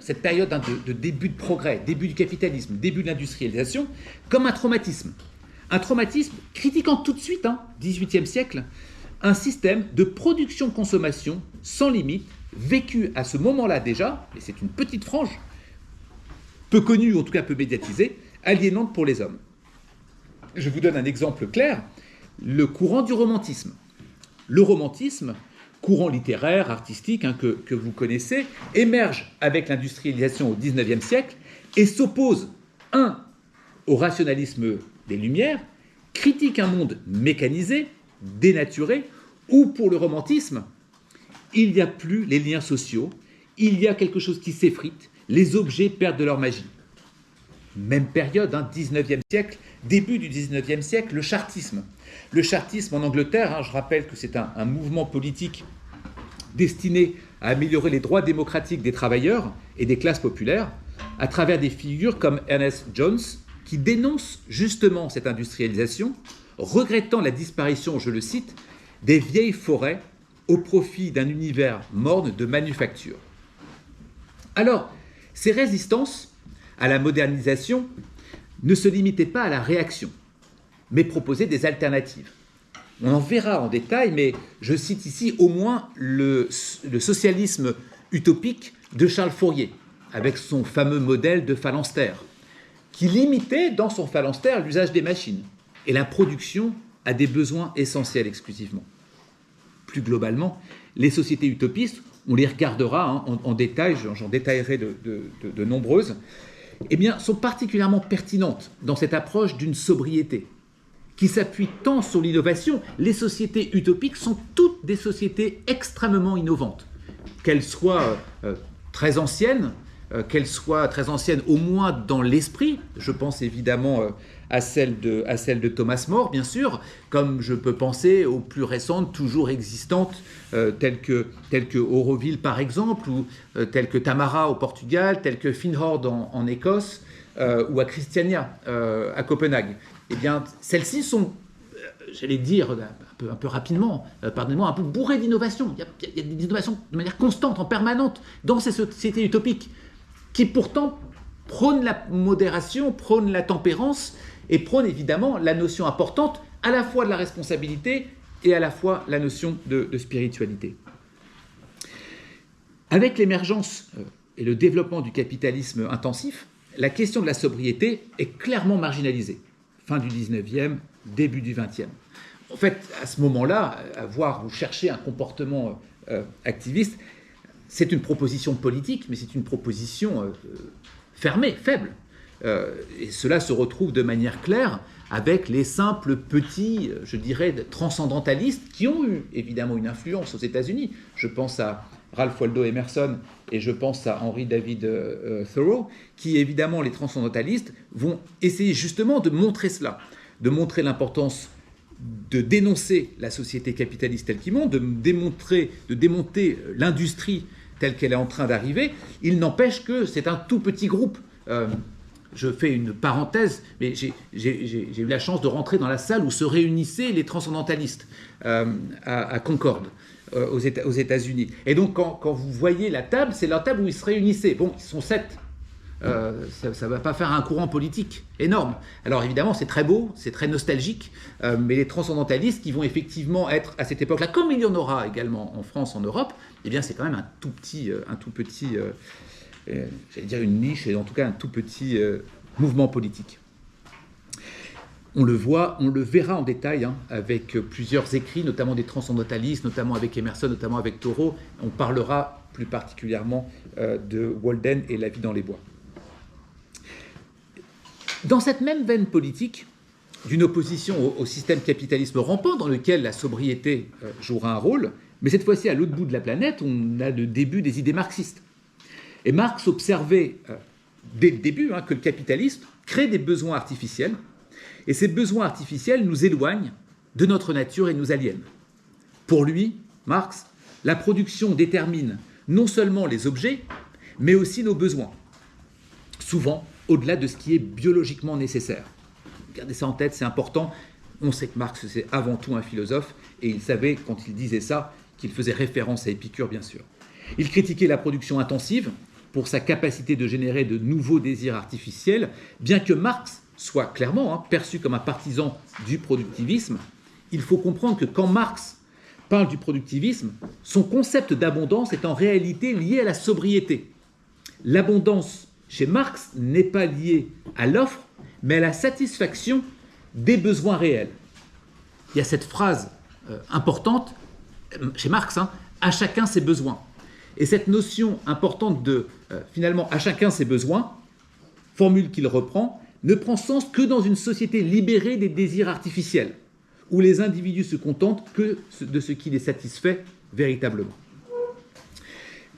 de début de progrès, début du capitalisme, début de l'industrialisation, comme un traumatisme. Un traumatisme critiquant tout de suite, XVIIIe siècle, un système de production-consommation sans limite, vécu à ce moment-là déjà, et c'est une petite frange, peu connue, ou en tout cas peu médiatisée, aliénante pour les hommes. Je vous donne un exemple clair, le courant du romantisme. Le romantisme, courant littéraire, artistique, que vous connaissez, émerge avec l'industrialisation au XIXe siècle et s'oppose, au rationalisme des Lumières, critique un monde mécanisé, dénaturé, où pour le romantisme, il n'y a plus les liens sociaux, il y a quelque chose qui s'effrite, les objets perdent de leur magie. Même période, 19e siècle, début du 19e siècle, le chartisme. Le chartisme en Angleterre, je rappelle que c'est un mouvement politique destiné à améliorer les droits démocratiques des travailleurs et des classes populaires, à travers des figures comme Ernest Jones, qui dénoncent justement cette industrialisation, regrettant la disparition, je le cite, des vieilles forêts au profit d'un univers morne de manufacture. Alors, ces résistances à la modernisation ne se limitaient pas à la réaction, mais proposaient des alternatives. On en verra en détail, mais je cite ici au moins le socialisme utopique de Charles Fourier, avec son fameux modèle de phalanstère, qui limitait dans son phalanstère l'usage des machines et la production à des besoins essentiels exclusivement. Plus globalement, les sociétés utopistes, on les regardera en détail, j'en détaillerai de nombreuses, eh bien, sont particulièrement pertinentes dans cette approche d'une sobriété qui s'appuient tant sur l'innovation. Les sociétés utopiques sont toutes des sociétés extrêmement innovantes, qu'elles soient très anciennes, au moins dans l'esprit. Je pense évidemment à celle de Thomas More, bien sûr, comme je peux penser aux plus récentes, toujours existantes, telles que Auroville par exemple, ou telles que Tamara au Portugal, telles que Finhord en Écosse, ou à Christiania à Copenhague. Eh bien, celles-ci sont, j'allais dire un peu rapidement, pardonnez-moi, un peu bourrées d'innovation. Il y a des innovations de manière constante, en permanente, dans ces sociétés utopiques, qui pourtant prônent la modération, prônent la tempérance, et prônent évidemment la notion importante à la fois de la responsabilité et à la fois la notion de spiritualité. Avec l'émergence et le développement du capitalisme intensif, la question de la sobriété est clairement marginalisée. Fin du 19e, début du 20e. En fait, à ce moment-là, à voir ou chercher un comportement activiste, c'est une proposition politique, mais c'est une proposition fermée, faible. Et cela se retrouve de manière claire avec les simples petits, je dirais, transcendantalistes qui ont eu évidemment une influence aux États-Unis. Je pense à Ralph Waldo Emerson et je pense à Henry David Thoreau, qui évidemment, les transcendantalistes, vont essayer justement de montrer cela, de montrer l'importance de dénoncer la société capitaliste telle qu'il monte, de démonter l'industrie telle qu'elle est en train d'arriver. Il n'empêche que c'est un tout petit groupe. Je fais une parenthèse, mais j'ai eu la chance de rentrer dans la salle où se réunissaient les transcendantalistes à Concorde, aux États-Unis. Et donc, quand vous voyez la table, c'est la table où ils se réunissaient. Bon, ils sont 7. Ça ne va pas faire un courant politique énorme. Alors évidemment, c'est très beau, c'est très nostalgique, mais les transcendantalistes qui vont effectivement être à cette époque-là, comme il y en aura également en France, en Europe, eh bien c'est quand même un tout petit j'allais dire une niche, et en tout cas un tout petit mouvement politique. On le voit, on le verra en détail avec plusieurs écrits, notamment des transcendantalistes, notamment avec Emerson, notamment avec Thoreau. On parlera plus particulièrement de Walden et La vie dans les bois. Dans cette même veine politique, d'une opposition au système capitalisme rampant dans lequel la sobriété jouera un rôle, mais cette fois-ci à l'autre bout de la planète, on a le début des idées marxistes. Et Marx observait dès le début que le capitalisme crée des besoins artificiels, et ces besoins artificiels nous éloignent de notre nature et nous aliènent. Pour lui, Marx, la production détermine non seulement les objets, mais aussi nos besoins, souvent au-delà de ce qui est biologiquement nécessaire. Gardez ça en tête, c'est important. On sait que Marx, c'est avant tout un philosophe, et il savait, quand il disait ça, qu'il faisait référence à Épicure, bien sûr. Il critiquait la production intensive pour sa capacité de générer de nouveaux désirs artificiels, bien que Marx soit clairement perçu comme un partisan du productivisme. Il faut comprendre que quand Marx parle du productivisme, son concept d'abondance est en réalité lié à la sobriété. L'abondance chez Marx n'est pas liée à l'offre, mais à la satisfaction des besoins réels. Il y a cette phrase importante chez Marx, à chacun ses besoins. Et cette notion importante de, finalement, à chacun ses besoins, formule qu'il reprend, ne prend sens que dans une société libérée des désirs artificiels, où les individus se contentent que de ce qui les satisfait véritablement.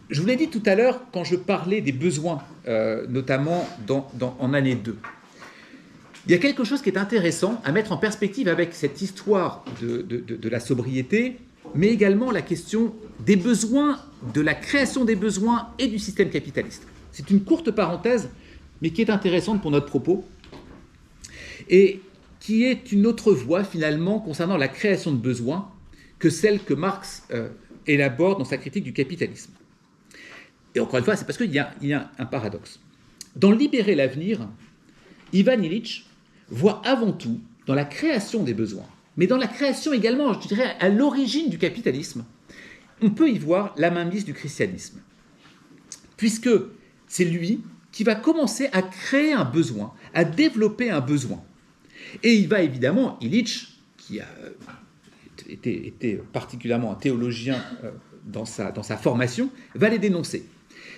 Je vous l'ai dit tout à l'heure, quand je parlais des besoins, notamment en année 2. Il y a quelque chose qui est intéressant à mettre en perspective avec cette histoire de la sobriété, mais également la question des besoins, de la création des besoins et du système capitaliste. C'est une courte parenthèse, mais qui est intéressante pour notre propos, et qui est une autre voie finalement concernant la création de besoins que celle que Marx élabore dans sa critique du capitalisme. Et encore une fois, c'est parce qu'il y a un paradoxe. Dans Libérer l'avenir, Ivan Illich voit avant tout dans la création des besoins, mais dans la création également, je dirais, à l'origine du capitalisme, on peut y voir la mainmise du christianisme. Puisque c'est lui qui va commencer à créer un besoin, à développer un besoin. Et il va évidemment, Illich, qui a été particulièrement un théologien dans sa formation, va les dénoncer.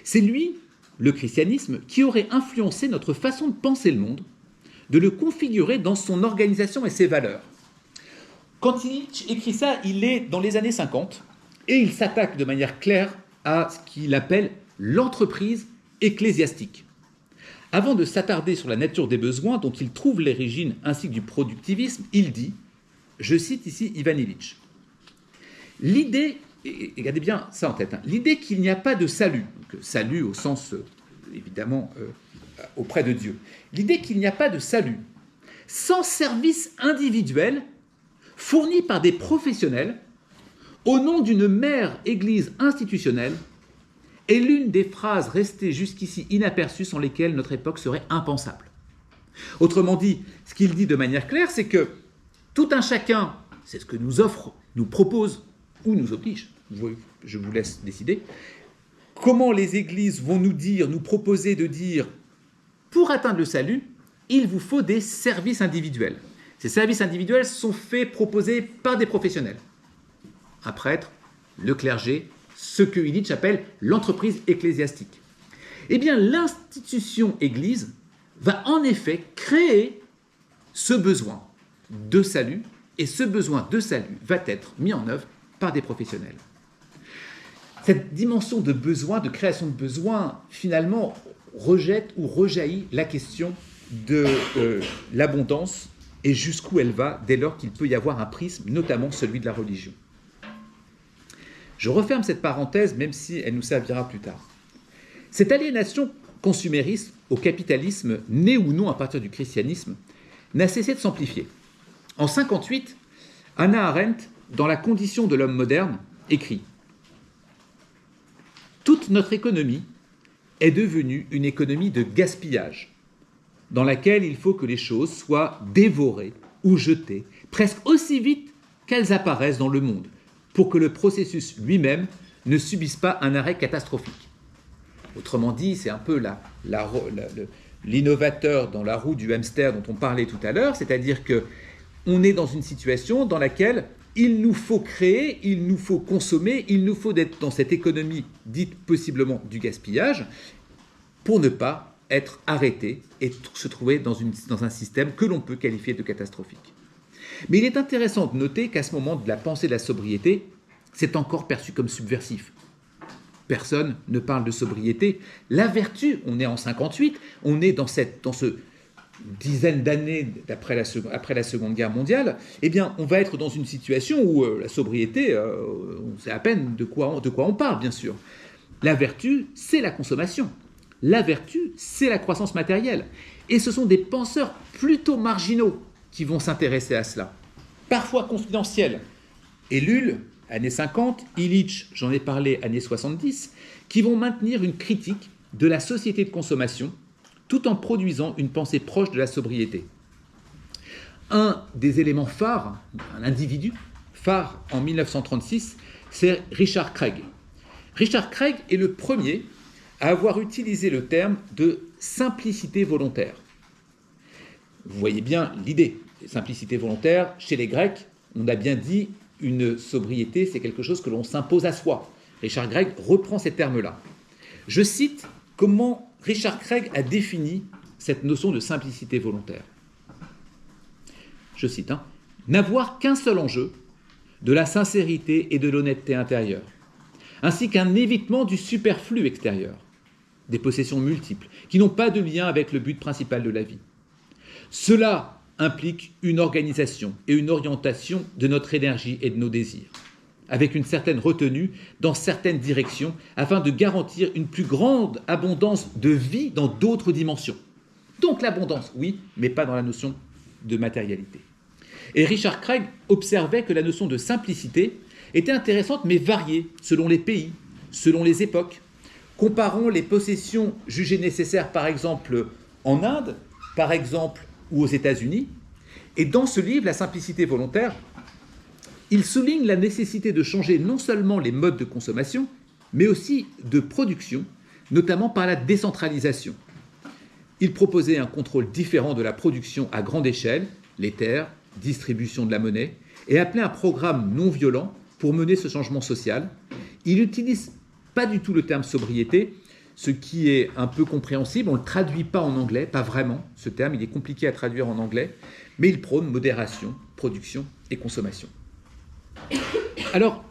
C'est lui, le christianisme, qui aurait influencé notre façon de penser le monde, de le configurer dans son organisation et ses valeurs. Quand Illich écrit ça, il est dans les années 50 et il s'attaque de manière claire à ce qu'il appelle l'entreprise ecclésiastique. Avant de s'attarder sur la nature des besoins dont il trouve l'origine ainsi que du productivisme, il dit, je cite ici Ivan Illich, l'idée, et gardez bien ça en tête, l'idée qu'il n'y a pas de salut, donc salut au sens évidemment auprès de Dieu, l'idée qu'il n'y a pas de salut sans service individuel fourni par des professionnels au nom d'une mère église institutionnelle est l'une des phrases restées jusqu'ici inaperçues sans lesquelles notre époque serait impensable. Autrement dit, ce qu'il dit de manière claire, c'est que tout un chacun, c'est ce que nous offre, nous propose ou nous oblige, je vous laisse décider, comment les églises vont nous proposer de dire, pour atteindre le salut, il vous faut des services individuels. Ces services individuels sont proposés par des professionnels. Un prêtre, le clergé, ce que Illich appelle l'entreprise ecclésiastique. Eh bien, l'institution Église va en effet créer ce besoin de salut, et ce besoin de salut va être mis en œuvre par des professionnels. Cette dimension de besoin, de création de besoin, finalement, rejette ou rejaillit la question de l'abondance et jusqu'où elle va dès lors qu'il peut y avoir un prisme, notamment celui de la religion. Je referme cette parenthèse, même si elle nous servira plus tard. Cette aliénation consumériste au capitalisme, né ou non à partir du christianisme, n'a cessé de s'amplifier. En 1958, Hannah Arendt, dans La condition de l'homme moderne, écrit « Toute notre économie est devenue une économie de gaspillage, dans laquelle il faut que les choses soient dévorées ou jetées, presque aussi vite qu'elles apparaissent dans le monde, pour que le processus lui-même ne subisse pas un arrêt catastrophique. » Autrement dit, c'est un peu l'innovateur dans la roue du hamster dont on parlait tout à l'heure, c'est-à-dire qu'on est dans une situation dans laquelle il nous faut créer, il nous faut consommer, il nous faut être dans cette économie dite possiblement du gaspillage pour ne pas être arrêté et se trouver dans un système que l'on peut qualifier de catastrophique. Mais il est intéressant de noter qu'à ce moment de la pensée de la sobriété, c'est encore perçu comme subversif. Personne ne parle de sobriété. La vertu, on est en 58, on est dans ce dizaine d'années après la Seconde Guerre mondiale, eh bien, on va être dans une situation où la sobriété, on sait à peine de quoi on parle, bien sûr. La vertu, c'est la consommation. La vertu, c'est la croissance matérielle. Et ce sont des penseurs plutôt marginaux qui vont s'intéresser à cela. Parfois confidentiels. Ellul, années 50, Illich, j'en ai parlé, années 70, qui vont maintenir une critique de la société de consommation tout en produisant une pensée proche de la sobriété. Un des éléments phares, un individu phare en 1936, c'est Richard Craig. Richard Craig est le premier à avoir utilisé le terme de simplicité volontaire. Vous voyez bien l'idée. Simplicité volontaire, chez les Grecs, on a bien dit une sobriété, c'est quelque chose que l'on s'impose à soi. Richard Craig reprend ces termes-là. Je cite comment Richard Craig a défini cette notion de simplicité volontaire. Je cite, n'avoir qu'un seul enjeu, de la sincérité et de l'honnêteté intérieure, ainsi qu'un évitement du superflu extérieur, des possessions multiples, qui n'ont pas de lien avec le but principal de la vie. Cela implique une organisation et une orientation de notre énergie et de nos désirs, avec une certaine retenue dans certaines directions, afin de garantir une plus grande abondance de vie dans d'autres dimensions. Donc l'abondance, oui, mais pas dans la notion de matérialité. Et Richard Craig observait que la notion de simplicité était intéressante, mais variée selon les pays, selon les époques. Comparons les possessions jugées nécessaires, par exemple, en Inde, par exemple, ou aux États-Unis. Et dans ce livre, La simplicité volontaire, il souligne la nécessité de changer non seulement les modes de consommation, mais aussi de production, notamment par la décentralisation. Il proposait un contrôle différent de la production à grande échelle, les terres, distribution de la monnaie, et appelait un programme non violent pour mener ce changement social. Il n'utilise pas du tout le terme sobriété, ce qui est un peu compréhensible. On ne le traduit pas en anglais, pas vraiment, ce terme, il est compliqué à traduire en anglais, mais il prône modération, production et consommation. Alors,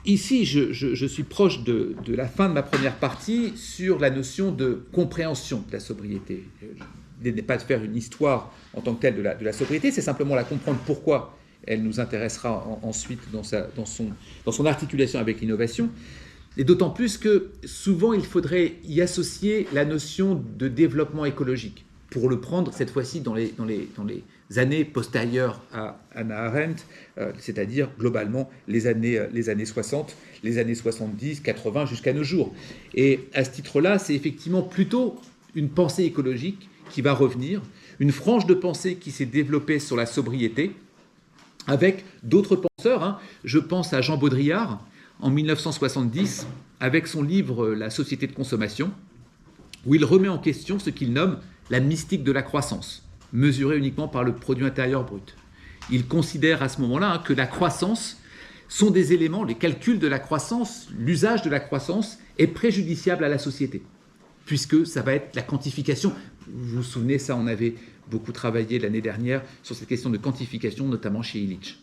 ici, je suis proche de la fin de ma première partie sur la notion de compréhension de la sobriété. L'idée n'est pas de faire une histoire en tant que telle de la sobriété, c'est simplement la comprendre pourquoi elle nous intéressera ensuite dans son articulation avec l'innovation. Et d'autant plus que souvent, il faudrait y associer la notion de développement écologique, pour le prendre cette fois-ci dans les années postérieures à Hannah Arendt, c'est-à-dire globalement les années 60, les années 70, 80 jusqu'à nos jours. Et à ce titre-là, c'est effectivement plutôt une pensée écologique qui va revenir, une frange de pensée qui s'est développée sur la sobriété, avec d'autres penseurs. Je pense à Jean Baudrillard, en 1970, avec son livre « La société de consommation », où il remet en question ce qu'il nomme la mystique de la croissance, mesurée uniquement par le produit intérieur brut. Il considère à ce moment-là que la croissance sont des éléments, les calculs de la croissance, l'usage de la croissance est préjudiciable à la société, puisque ça va être la quantification. Vous vous souvenez, ça, on avait beaucoup travaillé l'année dernière sur cette question de quantification, notamment chez Illich.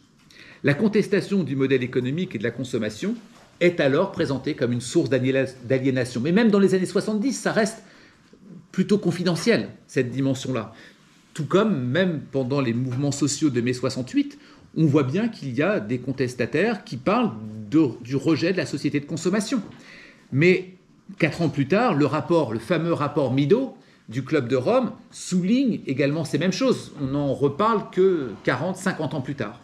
La contestation du modèle économique et de la consommation est alors présentée comme une source d'aliénation. Mais même dans les années 70, ça reste plutôt confidentiel, cette dimension-là. Tout comme, même pendant les mouvements sociaux de mai 68, on voit bien qu'il y a des contestataires qui parlent du rejet de la société de consommation. Mais 4 ans plus tard, le fameux rapport Mido du Club de Rome souligne également ces mêmes choses. On n'en reparle que 40, 50 ans plus tard.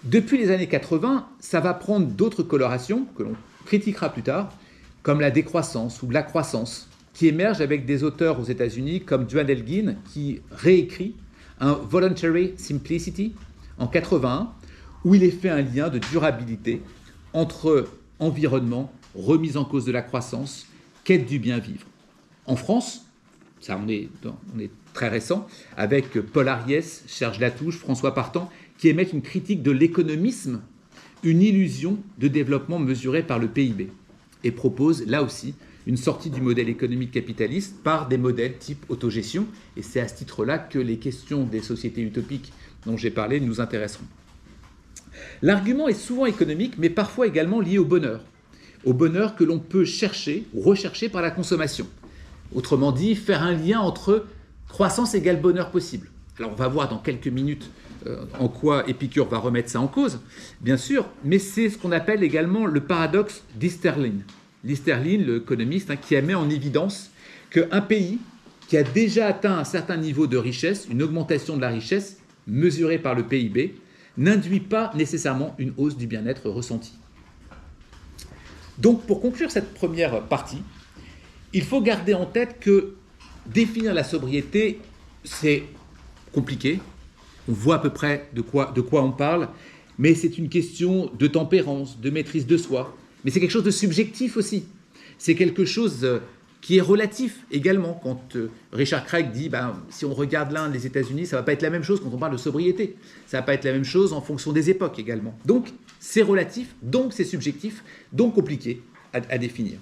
Depuis les années 80, ça va prendre d'autres colorations que l'on critiquera plus tard, comme la décroissance ou la croissance, qui émergent avec des auteurs aux États-Unis comme Duane Elgin, qui réécrit un Voluntary Simplicity en 81, où il est fait un lien de durabilité entre environnement, remise en cause de la croissance, quête du bien vivre. En France, ça on est très récent, avec Paul Ariès, Serge Latouche, François Partant, qui émettent une critique de l'économisme, une illusion de développement mesurée par le PIB, et proposent là aussi une sortie du modèle économique capitaliste par des modèles type autogestion, et c'est à ce titre-là que les questions des sociétés utopiques dont j'ai parlé nous intéresseront. L'argument est souvent économique, mais parfois également lié au bonheur que l'on peut chercher ou rechercher par la consommation. Autrement dit, faire un lien entre croissance égale bonheur possible. Alors on va voir dans quelques minutes en quoi Épicure va remettre ça en cause, bien sûr, mais c'est ce qu'on appelle également le paradoxe d'Easterlin. L'Easterlin, l'économiste, qui a mis en évidence qu'un pays qui a déjà atteint un certain niveau de richesse, une augmentation de la richesse mesurée par le PIB, n'induit pas nécessairement une hausse du bien-être ressenti. Donc, pour conclure cette première partie, il faut garder en tête que définir la sobriété, c'est compliqué. On voit à peu près de quoi on parle, mais c'est une question de tempérance, de maîtrise de soi. Mais c'est quelque chose de subjectif aussi. C'est quelque chose qui est relatif également. Quand Richard Craig dit si on regarde l'Inde, les États-Unis, ça ne va pas être la même chose quand on parle de sobriété. Ça ne va pas être la même chose en fonction des époques également. Donc, c'est relatif, donc c'est subjectif, donc compliqué à définir.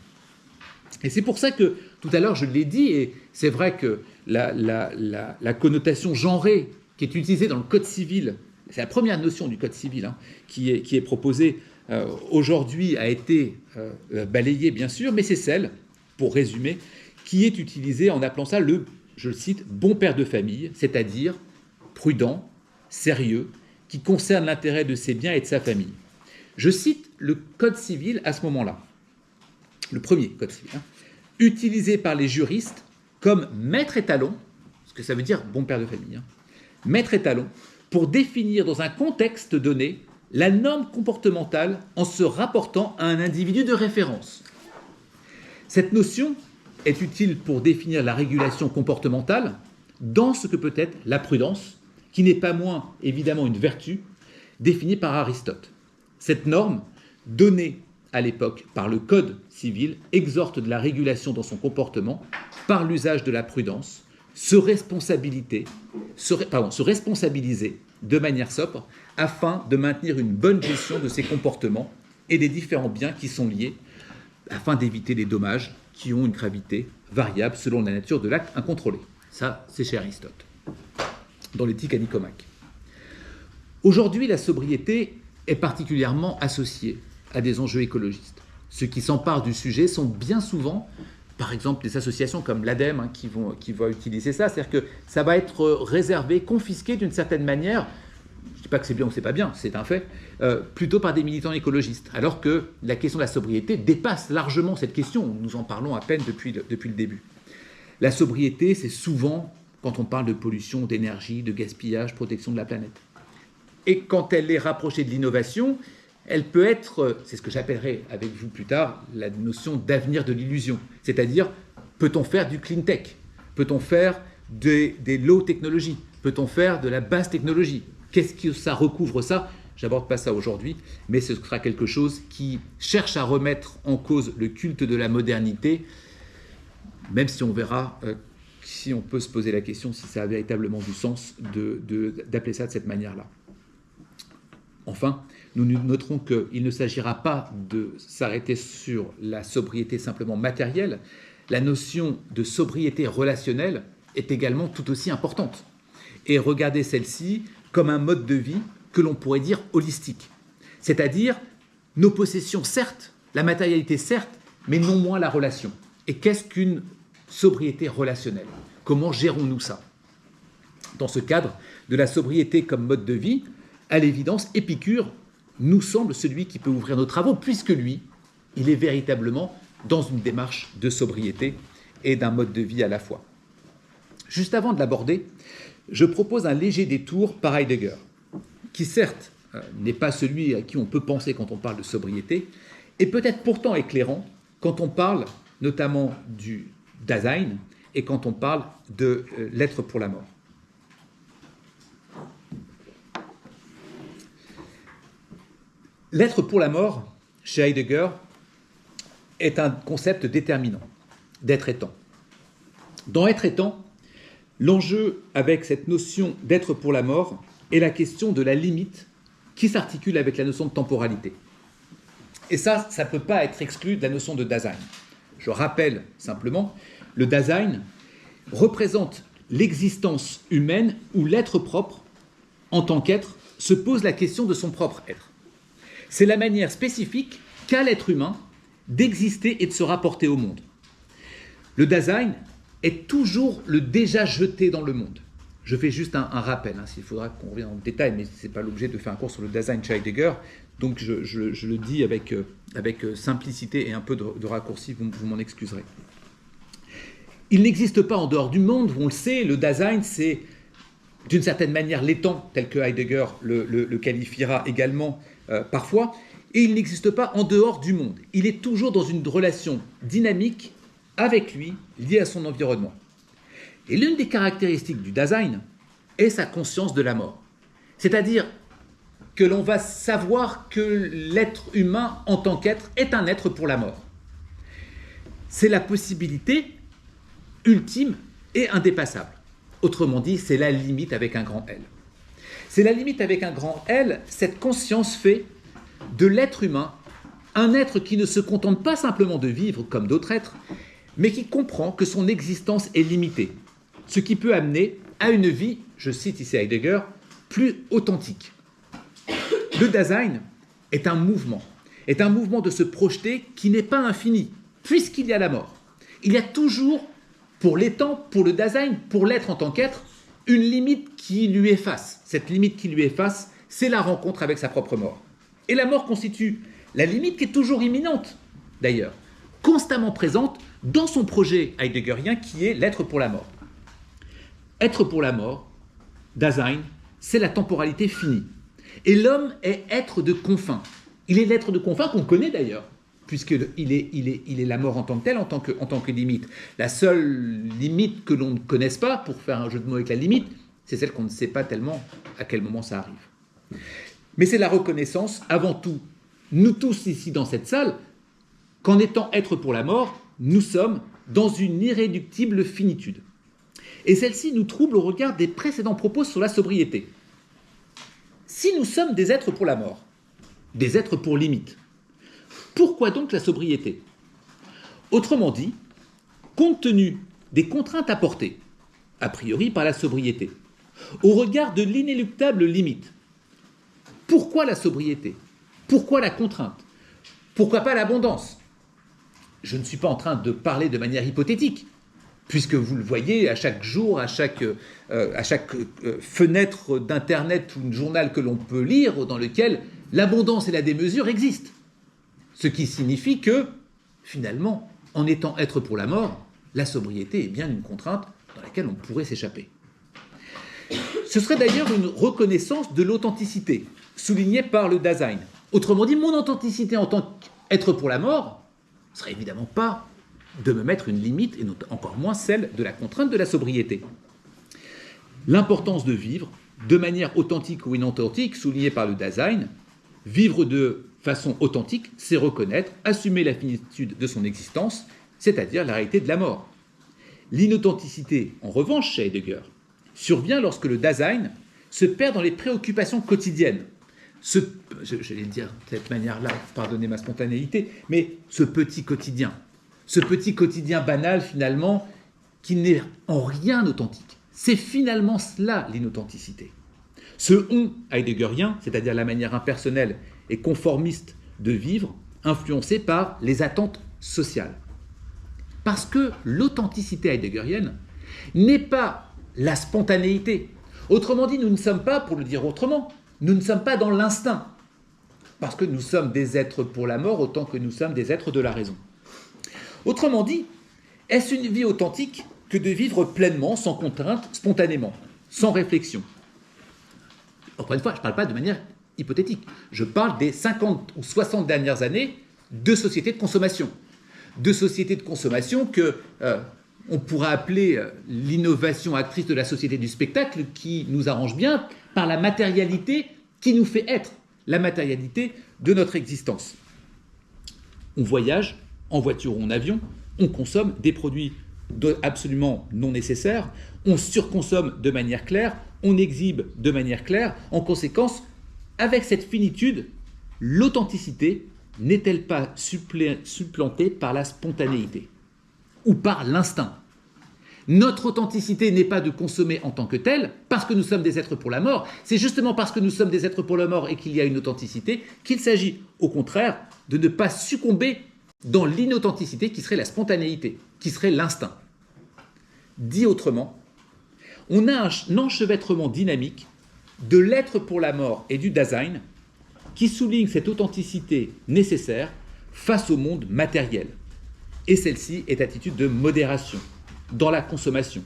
Et c'est pour ça que, tout à l'heure, je l'ai dit, et c'est vrai que la connotation genrée qui est utilisée dans le Code civil, c'est la première notion du Code civil qui est proposée aujourd'hui, a été balayée, bien sûr, mais c'est celle, pour résumer, qui est utilisée en appelant ça le, je le cite, bon père de famille, c'est-à-dire prudent, sérieux, qui concerne l'intérêt de ses biens et de sa famille. Je cite le Code civil à ce moment-là, le premier Code civil, utilisé par les juristes comme maître étalon, ce que ça veut dire bon père de famille, maître étalon, pour définir dans un contexte donné la norme comportementale en se rapportant à un individu de référence. Cette notion est utile pour définir la régulation comportementale dans ce que peut être la prudence, qui n'est pas moins évidemment une vertu, définie par Aristote. Cette norme, donnée à l'époque par le Code civil, exhorte de la régulation dans son comportement par l'usage de la prudence, se responsabiliser de manière sobre afin de maintenir une bonne gestion de ses comportements et des différents biens qui sont liés afin d'éviter les dommages qui ont une gravité variable selon la nature de l'acte incontrôlé. Ça, c'est chez Aristote, dans l'éthique à Nicomaque. Aujourd'hui, la sobriété est particulièrement associée à des enjeux écologistes. Ceux qui s'emparent du sujet sont bien souvent, par exemple, des associations comme l'ADEME qui vont utiliser ça. C'est-à-dire que ça va être réservé, confisqué d'une certaine manière. Je ne dis pas que c'est bien ou c'est pas bien, c'est un fait, plutôt par des militants écologistes. Alors que la question de la sobriété dépasse largement cette question. Nous en parlons à peine depuis le début. La sobriété, c'est souvent quand on parle de pollution, d'énergie, de gaspillage, protection de la planète. Et quand elle est rapprochée de l'innovation, elle peut être, c'est ce que j'appellerai avec vous plus tard, la notion d'avenir de l'illusion. C'est-à-dire, peut-on faire du clean tech? Peut-on faire des low technologies? Peut-on faire de la basse technologie? Qu'est-ce que ça recouvre ça? J'aborde pas ça aujourd'hui, mais ce sera quelque chose qui cherche à remettre en cause le culte de la modernité, même si on verra, si on peut se poser la question si ça a véritablement du sens d'appeler ça de cette manière-là. Enfin, nous noterons qu'il ne s'agira pas de s'arrêter sur la sobriété simplement matérielle. La notion de sobriété relationnelle est également tout aussi importante. Et regardez celle-ci comme un mode de vie que l'on pourrait dire holistique. C'est-à-dire nos possessions, certes, la matérialité, certes, mais non moins la relation. Et qu'est-ce qu'une sobriété relationnelle? Comment gérons-nous ça? Dans ce cadre de la sobriété comme mode de vie, à l'évidence, Épicure nous semble celui qui peut ouvrir nos travaux, puisque lui, il est véritablement dans une démarche de sobriété et d'un mode de vie à la fois. Juste avant de l'aborder, je propose un léger détour par Heidegger, qui certes n'est pas celui à qui on peut penser quand on parle de sobriété, et peut-être pourtant éclairant quand on parle notamment du Dasein et quand on parle de l'être pour la mort. L'être pour la mort, chez Heidegger, est un concept déterminant, d'être étant. Dans être étant, l'enjeu avec cette notion d'être pour la mort est la question de la limite qui s'articule avec la notion de temporalité. Et ça ne peut pas être exclu de la notion de Dasein. Je rappelle simplement, le Dasein représente l'existence humaine où l'être propre, en tant qu'être, se pose la question de son propre être. C'est la manière spécifique qu'a l'être humain d'exister et de se rapporter au monde. Le Dasein est toujours le déjà jeté dans le monde. Je fais juste un rappel, s'il faudra qu'on revienne en détail, mais ce n'est pas l'objet de faire un cours sur le Dasein chez Heidegger, donc je le dis avec simplicité et un peu de raccourci, vous m'en excuserez. Il n'existe pas en dehors du monde, on le sait, le Dasein, c'est d'une certaine manière l'étant, tel que Heidegger le qualifiera également parfois, et il n'existe pas en dehors du monde. Il est toujours dans une relation dynamique avec lui, liée à son environnement. Et l'une des caractéristiques du Dasein est sa conscience de la mort. C'est-à-dire que l'on va savoir que l'être humain en tant qu'être est un être pour la mort. C'est la possibilité ultime et indépassable. Autrement dit, c'est la limite avec un grand L. C'est la limite avec un grand L, cette conscience fait de l'être humain un être qui ne se contente pas simplement de vivre comme d'autres êtres, mais qui comprend que son existence est limitée, ce qui peut amener à une vie, je cite ici Heidegger, plus authentique. Le Dasein est un mouvement de se projeter qui n'est pas infini, puisqu'il y a la mort. Il y a toujours, pour l'étant, pour le Dasein, pour l'être en tant qu'être, une limite qui lui est face. Cette limite qui lui est face, c'est la rencontre avec sa propre mort. Et la mort constitue la limite qui est toujours imminente, d'ailleurs, constamment présente dans son projet heideggerien qui est l'être pour la mort. Être pour la mort, Dasein, c'est la temporalité finie. Et l'homme est être de confins. Il est l'être de confins qu'on connaît d'ailleurs, puisqu'il est la mort en tant que telle, en tant que limite. La seule limite que l'on ne connaisse pas, pour faire un jeu de mots avec la limite, c'est celle qu'on ne sait pas tellement à quel moment ça arrive. Mais c'est la reconnaissance, avant tout, nous tous ici dans cette salle, qu'en étant être pour la mort, nous sommes dans une irréductible finitude. Et celle-ci nous trouble au regard des précédents propos sur la sobriété. Si nous sommes des êtres pour la mort, des êtres pour limite, pourquoi donc la sobriété? Autrement dit, compte tenu des contraintes apportées, a priori par la sobriété, au regard de l'inéluctable limite, pourquoi la sobriété? Pourquoi la contrainte? Pourquoi pas l'abondance? Je ne suis pas en train de parler de manière hypothétique, puisque vous le voyez à chaque jour, à chaque fenêtre d'Internet ou de journal que l'on peut lire, dans lequel l'abondance et la démesure existent. Ce qui signifie que, finalement, en étant être pour la mort, la sobriété est bien une contrainte dans laquelle on pourrait s'échapper. Ce serait d'ailleurs une reconnaissance de l'authenticité, soulignée par le Dasein. Autrement dit, mon authenticité en tant qu'être pour la mort ne serait évidemment pas de me mettre une limite, et encore moins celle de la contrainte de la sobriété. L'importance de vivre de manière authentique ou inauthentique, soulignée par le Dasein, vivre de façon authentique, c'est reconnaître, assumer la finitude de son existence, c'est-à-dire la réalité de la mort. L'inauthenticité, en revanche, chez Heidegger, survient lorsque le Dasein se perd dans les préoccupations quotidiennes. J'allais le dire de cette manière-là, pardonnez ma spontanéité, mais ce petit quotidien banal finalement, qui n'est en rien authentique. C'est finalement cela l'inauthenticité. Ce on heideggerien, c'est-à-dire la manière impersonnelle et conformiste de vivre, influencé par les attentes sociales. Parce que l'authenticité heideggerienne n'est pas la spontanéité. Autrement dit, nous ne sommes pas, pour le dire autrement, nous ne sommes pas dans l'instinct. Parce que nous sommes des êtres pour la mort autant que nous sommes des êtres de la raison. Autrement dit, est-ce une vie authentique que de vivre pleinement, sans contrainte, spontanément, sans réflexion? Encore une fois, je ne parle pas de manière hypothétique. Je parle des 50 ou 60 dernières années de sociétés de consommation. De sociétés de consommation que on pourrait appeler l'innovation actrice de la société du spectacle, qui nous arrange bien par la matérialité qui nous fait être, la matérialité de notre existence. On voyage en voiture ou en avion, on consomme des produits absolument non nécessaires, on surconsomme de manière claire, on exhibe de manière claire. En conséquence, avec cette finitude, l'authenticité n'est-elle pas supplantée par la spontanéité ou par l'instinct? Notre authenticité n'est pas de consommer en tant que telle, parce que nous sommes des êtres pour la mort. C'est justement parce que nous sommes des êtres pour la mort et qu'il y a une authenticité qu'il s'agit, au contraire, de ne pas succomber dans l'inauthenticité qui serait la spontanéité, qui serait l'instinct. Dit autrement, on a un enchevêtrement dynamique de l'être pour la mort et du Dasein qui souligne cette authenticité nécessaire face au monde matériel. Et celle-ci est attitude de modération dans la consommation,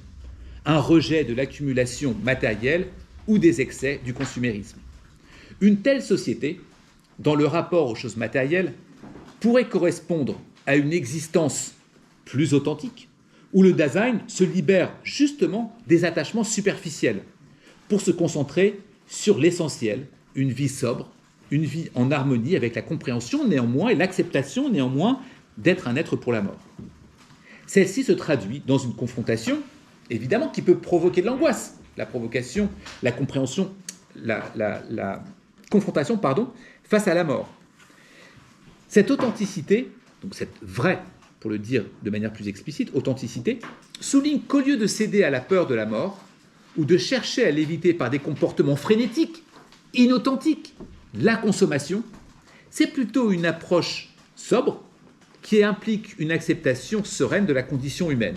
un rejet de l'accumulation matérielle ou des excès du consumérisme. Une telle société, dans le rapport aux choses matérielles, pourrait correspondre à une existence plus authentique, où le Dasein se libère justement des attachements superficiels pour se concentrer sur l'essentiel, une vie sobre, une vie en harmonie avec la compréhension néanmoins et l'acceptation néanmoins d'être un être pour la mort. Celle-ci se traduit dans une confrontation, évidemment, qui peut provoquer de l'angoisse. La confrontation, face à la mort. Cette authenticité, donc cette vraie, pour le dire de manière plus explicite, authenticité, souligne qu'au lieu de céder à la peur de la mort, ou de chercher à l'éviter par des comportements frénétiques, inauthentiques, la consommation, c'est plutôt une approche sobre qui implique une acceptation sereine de la condition humaine.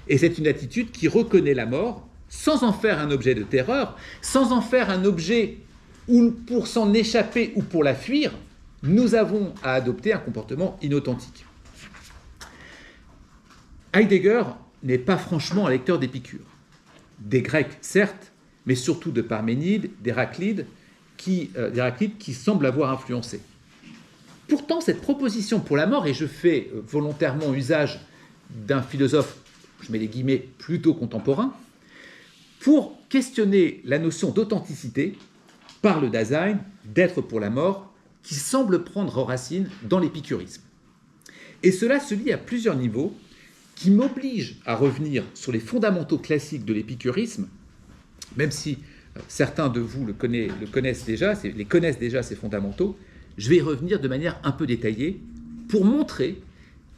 Et c'est une attitude qui reconnaît la mort sans en faire un objet de terreur, sans en faire un objet où, pour s'en échapper ou pour la fuir, nous avons à adopter un comportement inauthentique. Heidegger n'est pas franchement un lecteur d'Épicure. Des Grecs, certes, mais surtout de Parménide, d'Héraclide, qui semblent avoir influencé. Pourtant, cette proposition pour la mort, et je fais volontairement usage d'un philosophe, je mets les guillemets, plutôt contemporain, pour questionner la notion d'authenticité par le Dasein, d'être pour la mort, qui semble prendre racine dans l'épicurisme. Et cela se lit à plusieurs niveaux, qui m'obligent à revenir sur les fondamentaux classiques de l'épicurisme, même si certains de vous connaissent déjà, ces fondamentaux. Je vais y revenir de manière un peu détaillée pour montrer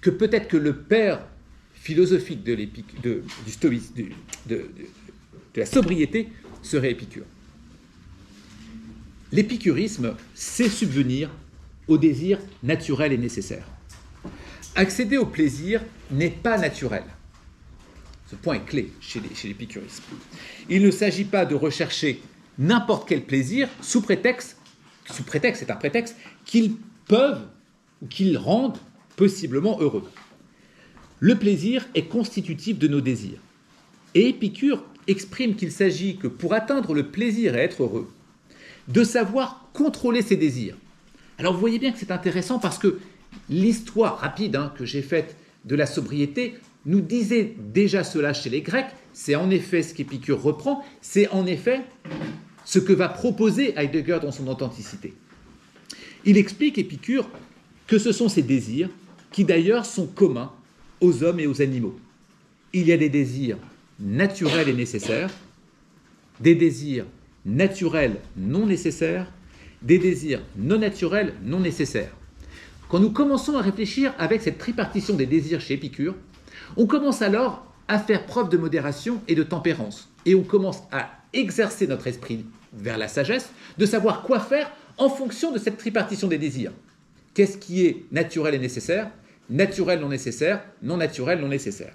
que peut-être que le père philosophique de la sobriété serait Épicure. L'épicurisme sait subvenir au désir naturel et nécessaire. Accéder au plaisir n'est pas naturel. Ce point est clé chez l'épicurisme. Il ne s'agit pas de rechercher n'importe quel plaisir sous prétexte, c'est un prétexte, qu'ils peuvent ou qu'ils rendent possiblement heureux. Le plaisir est constitutif de nos désirs. Et Épicure exprime qu'il s'agit que pour atteindre le plaisir et être heureux, de savoir contrôler ses désirs. Alors vous voyez bien que c'est intéressant parce que l'histoire rapide que j'ai faite de la sobriété nous disait déjà cela chez les Grecs. C'est en effet ce qu'Épicure reprend, c'est en effet ce que va proposer Heidegger dans son authenticité. Il explique, Épicure, que ce sont ces désirs qui d'ailleurs sont communs aux hommes et aux animaux. Il y a des désirs naturels et nécessaires, des désirs naturels non nécessaires, des désirs non naturels non nécessaires. Quand nous commençons à réfléchir avec cette tripartition des désirs chez Épicure, on commence alors à faire preuve de modération et de tempérance. Et on commence à exercer notre esprit vers la sagesse, de savoir quoi faire en fonction de cette tripartition des désirs. Qu'est-ce qui est naturel et nécessaire, naturel non nécessaire, non naturel non nécessaire.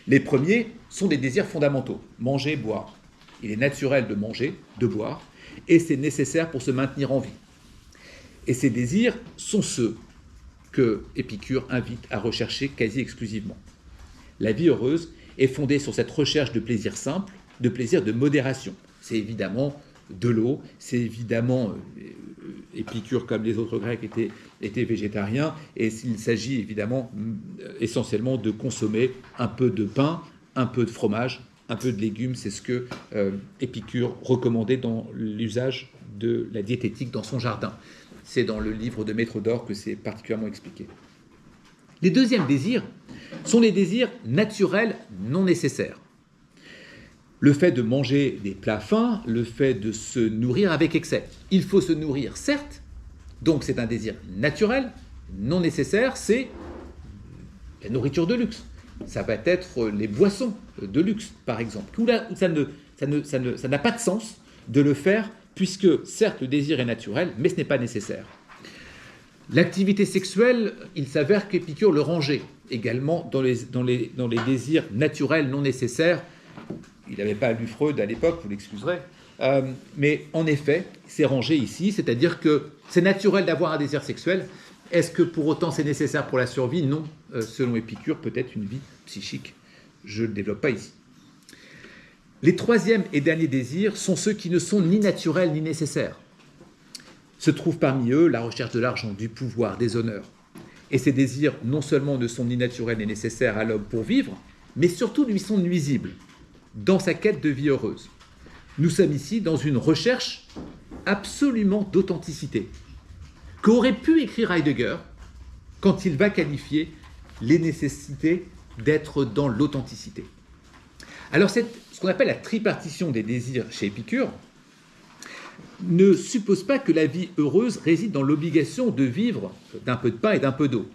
Les premiers sont des désirs fondamentaux, manger, boire. Il est naturel de manger, de boire, et c'est nécessaire pour se maintenir en vie. Et ces désirs sont ceux que Épicure invite à rechercher quasi exclusivement. La vie heureuse est fondée sur cette recherche de plaisir simple, de plaisir de modération. C'est évidemment de l'eau, c'est évidemment, Épicure comme les autres Grecs étaient végétariens, et il s'agit évidemment essentiellement de consommer un peu de pain, un peu de fromage, un peu de légumes. C'est ce que Épicure recommandait dans l'usage de la diététique dans son jardin. C'est dans le livre de Métrodore que c'est particulièrement expliqué. Les deuxièmes désirs sont les désirs naturels non nécessaires. Le fait de manger des plats fins, le fait de se nourrir avec excès. Il faut se nourrir, certes, donc c'est un désir naturel, non nécessaire, c'est la nourriture de luxe. Ça va être les boissons de luxe, par exemple. Où ça n'a pas de sens de le faire, puisque, certes, le désir est naturel, mais ce n'est pas nécessaire. L'activité sexuelle, il s'avère qu'Épicure le rangeait également dans les désirs naturels non nécessaires. Il n'avait pas lu Freud à l'époque, vous l'excuserez. Mais en effet, c'est rangé ici, c'est-à-dire que c'est naturel d'avoir un désir sexuel. Est-ce que pour autant c'est nécessaire pour la survie ? Non. Selon Épicure, peut-être une vie psychique. Je ne le développe pas ici. Les troisièmes et derniers désirs sont ceux qui ne sont ni naturels ni nécessaires. Se trouve parmi eux la recherche de l'argent, du pouvoir, des honneurs. Et ces désirs non seulement ne sont ni naturels ni nécessaires à l'homme pour vivre, mais surtout lui sont nuisibles dans sa quête de vie heureuse. Nous sommes ici dans une recherche absolument d'authenticité, qu'aurait pu écrire Heidegger quand il va qualifier les nécessités d'être dans l'authenticité. Alors ce qu'on appelle la tripartition des désirs chez Épicure ne suppose pas que la vie heureuse réside dans l'obligation de vivre d'un peu de pain et d'un peu d'eau.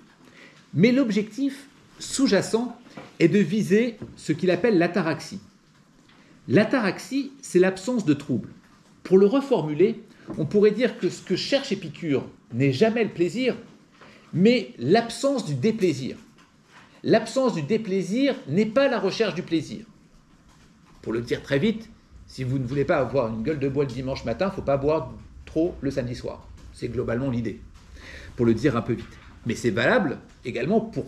Mais l'objectif sous-jacent est de viser ce qu'il appelle l'ataraxie. L'ataraxie, c'est l'absence de trouble. Pour le reformuler, on pourrait dire que ce que cherche Épicure n'est jamais le plaisir, mais l'absence du déplaisir. L'absence du déplaisir n'est pas la recherche du plaisir. Pour le dire très vite, si vous ne voulez pas avoir une gueule de bois le dimanche matin, il ne faut pas boire trop le samedi soir. C'est globalement l'idée, pour le dire un peu vite. Mais c'est valable également pour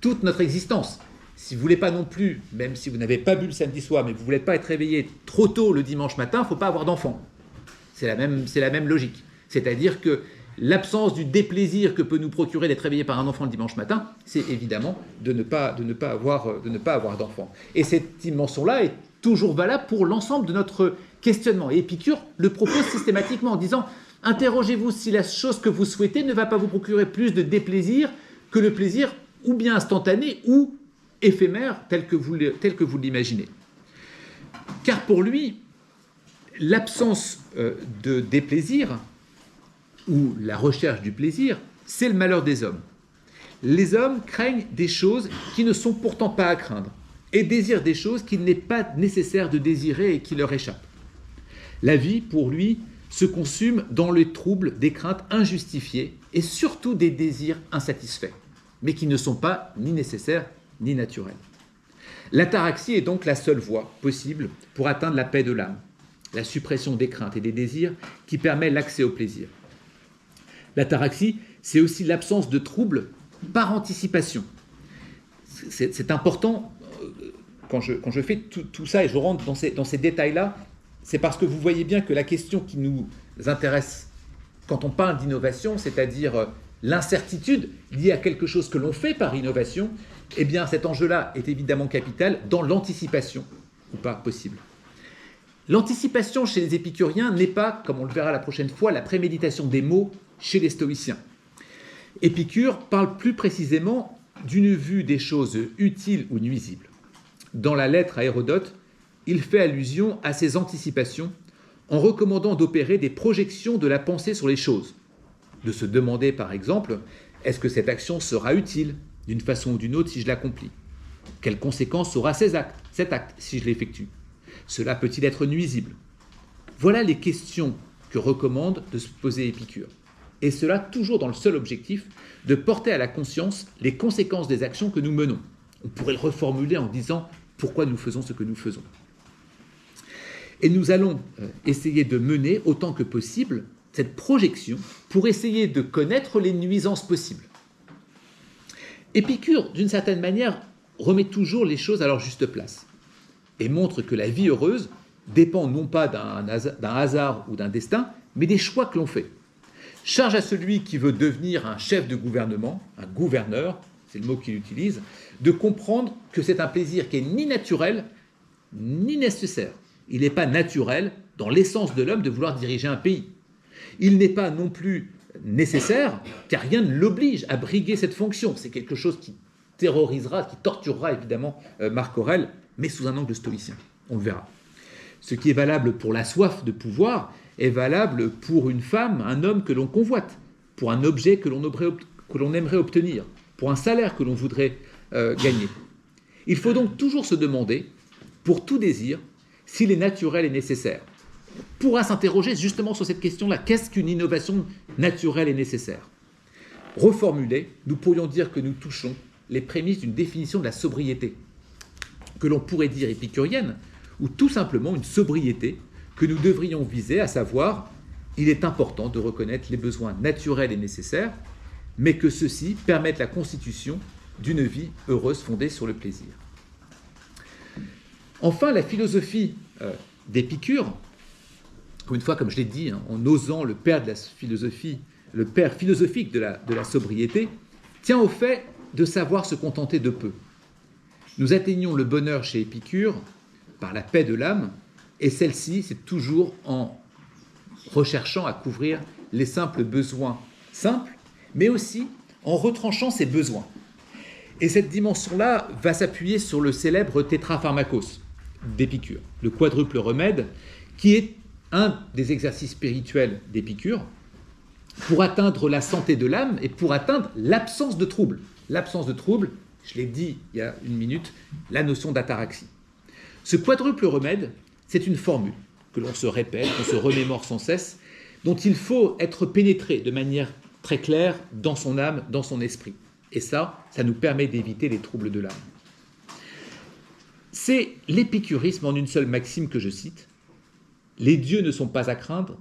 toute notre existence. Si vous ne voulez pas non plus, même si vous n'avez pas bu le samedi soir, mais vous ne voulez pas être réveillé trop tôt le dimanche matin, il ne faut pas avoir d'enfant. C'est la même logique. C'est-à-dire que l'absence du déplaisir que peut nous procurer d'être réveillé par un enfant le dimanche matin, c'est évidemment de ne pas avoir d'enfant. Et cette dimension-là est toujours valable pour l'ensemble de notre questionnement. Et Épicure le propose systématiquement en disant « Interrogez-vous si la chose que vous souhaitez ne va pas vous procurer plus de déplaisir que le plaisir ou bien instantané ou éphémère tel que vous l'imaginez. » Car pour lui, l'absence de déplaisir ou la recherche du plaisir, c'est le malheur des hommes. Les hommes craignent des choses qui ne sont pourtant pas à craindre et désirent des choses qu'il n'est pas nécessaire de désirer et qui leur échappent. La vie, pour lui, se consume dans les troubles des craintes injustifiées et surtout des désirs insatisfaits, mais qui ne sont pas ni nécessaires ni naturels. L'ataraxie est donc la seule voie possible pour atteindre la paix de l'âme, la suppression des craintes et des désirs qui permet l'accès au plaisir. L'ataraxie, c'est aussi l'absence de troubles par anticipation. C'est important, quand je fais tout ça et je rentre dans ces détails-là, c'est parce que vous voyez bien que la question qui nous intéresse quand on parle d'innovation, c'est-à-dire l'incertitude liée à quelque chose que l'on fait par innovation, eh bien cet enjeu-là est évidemment capital dans l'anticipation, ou pas possible. L'anticipation chez les épicuriens n'est pas, comme on le verra la prochaine fois, la préméditation des mots chez les stoïciens. Épicure parle plus précisément d'une vue des choses utiles ou nuisibles. Dans la lettre à Hérodote, il fait allusion à ces anticipations en recommandant d'opérer des projections de la pensée sur les choses, de se demander par exemple, est-ce que cette action sera utile d'une façon ou d'une autre si je l'accomplis? Quelles conséquences aura cet acte si je l'effectue? Cela peut-il être nuisible? Voilà les questions que recommande de se poser Épicure. Et cela toujours dans le seul objectif de porter à la conscience les conséquences des actions que nous menons. On pourrait le reformuler en disant pourquoi nous faisons ce que nous faisons. Et nous allons essayer de mener autant que possible cette projection pour essayer de connaître les nuisances possibles. Épicure, d'une certaine manière, remet toujours les choses à leur juste place et montre que la vie heureuse dépend non pas d'un hasard ou d'un destin, mais des choix que l'on fait. Charge à celui qui veut devenir un chef de gouvernement, un gouverneur, c'est le mot qu'il utilise, de comprendre que c'est un plaisir qui est ni naturel, ni nécessaire. Il n'est pas naturel dans l'essence de l'homme de vouloir diriger un pays. Il n'est pas non plus nécessaire, car rien ne l'oblige à briguer cette fonction. C'est quelque chose qui terrorisera, qui torturera évidemment Marc Aurèle, mais sous un angle stoïcien. On le verra. Ce qui est valable pour la soif de pouvoir est valable pour une femme, un homme que l'on convoite, pour un objet que l'on aimerait obtenir, pour un salaire que l'on voudrait gagner. Il faut donc toujours se demander, pour tout désir, s'il est naturel et nécessaire. On pourra s'interroger justement sur cette question-là. Qu'est-ce qu'une innovation naturelle et nécessaire? Reformulée, nous pourrions dire que nous touchons les prémices d'une définition de la sobriété, que l'on pourrait dire épicurienne, ou tout simplement une sobriété que nous devrions viser, à savoir, il est important de reconnaître les besoins naturels et nécessaires, mais que ceux-ci permettent la constitution d'une vie heureuse fondée sur le plaisir. Enfin, la philosophie d'Épicure, une fois, comme je l'ai dit, en osant le père de la philosophie, le père philosophique de la sobriété, tient au fait de savoir se contenter de peu. Nous atteignons le bonheur chez Épicure par la paix de l'âme, et celle-ci, c'est toujours en recherchant à couvrir les simples besoins simples, mais aussi en retranchant ses besoins. Et cette dimension-là va s'appuyer sur le célèbre tétrapharmakos d'Épicure, le quadruple remède, qui est un des exercices spirituels d'Épicure pour atteindre la santé de l'âme et pour atteindre l'absence de trouble. L'absence de trouble, je l'ai dit il y a une minute, la notion d'ataraxie. Ce quadruple remède, c'est une formule que l'on se répète, qu'on se remémore sans cesse, dont il faut être pénétré de manière très claire dans son âme, dans son esprit. Et ça nous permet d'éviter les troubles de l'âme. C'est l'épicurisme en une seule maxime que je cite. Les dieux ne sont pas à craindre,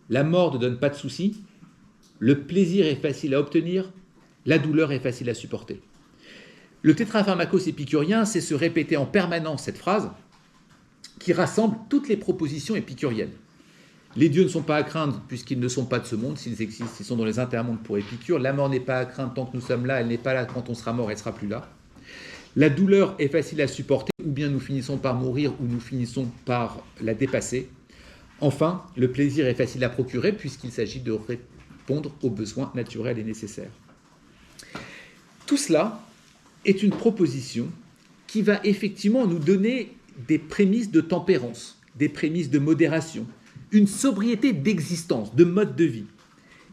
la mort ne donne pas de soucis, le plaisir est facile à obtenir, la douleur est facile à supporter. Le tétrapharmakos épicurien, c'est se répéter en permanence cette phrase qui rassemble toutes les propositions épicuriennes. Les dieux ne sont pas à craindre puisqu'ils ne sont pas de ce monde, s'ils existent, ils sont dans les intermondes pour Épicure. La mort n'est pas à craindre tant que nous sommes là, elle n'est pas là quand on sera mort, elle ne sera plus là. La douleur est facile à supporter, ou bien nous finissons par mourir, ou nous finissons par la dépasser. Enfin, le plaisir est facile à procurer puisqu'il s'agit de répondre aux besoins naturels et nécessaires. Tout cela est une proposition qui va effectivement nous donner des prémices de tempérance, des prémices de modération, une sobriété d'existence, de mode de vie,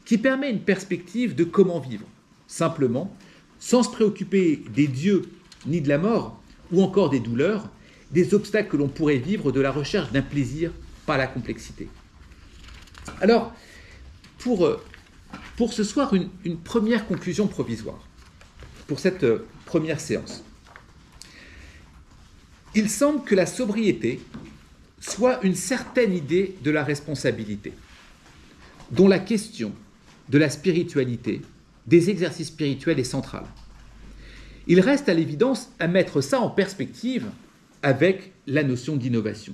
qui permet une perspective de comment vivre, simplement sans se préoccuper des dieux ni de la mort, ou encore des douleurs, des obstacles que l'on pourrait vivre de la recherche d'un plaisir par la complexité. Alors, pour ce soir, une première conclusion provisoire pour cette première séance. Il semble que la sobriété soit une certaine idée de la responsabilité, dont la question de la spiritualité, des exercices spirituels est centrale. Il reste à l'évidence à mettre ça en perspective avec la notion d'innovation.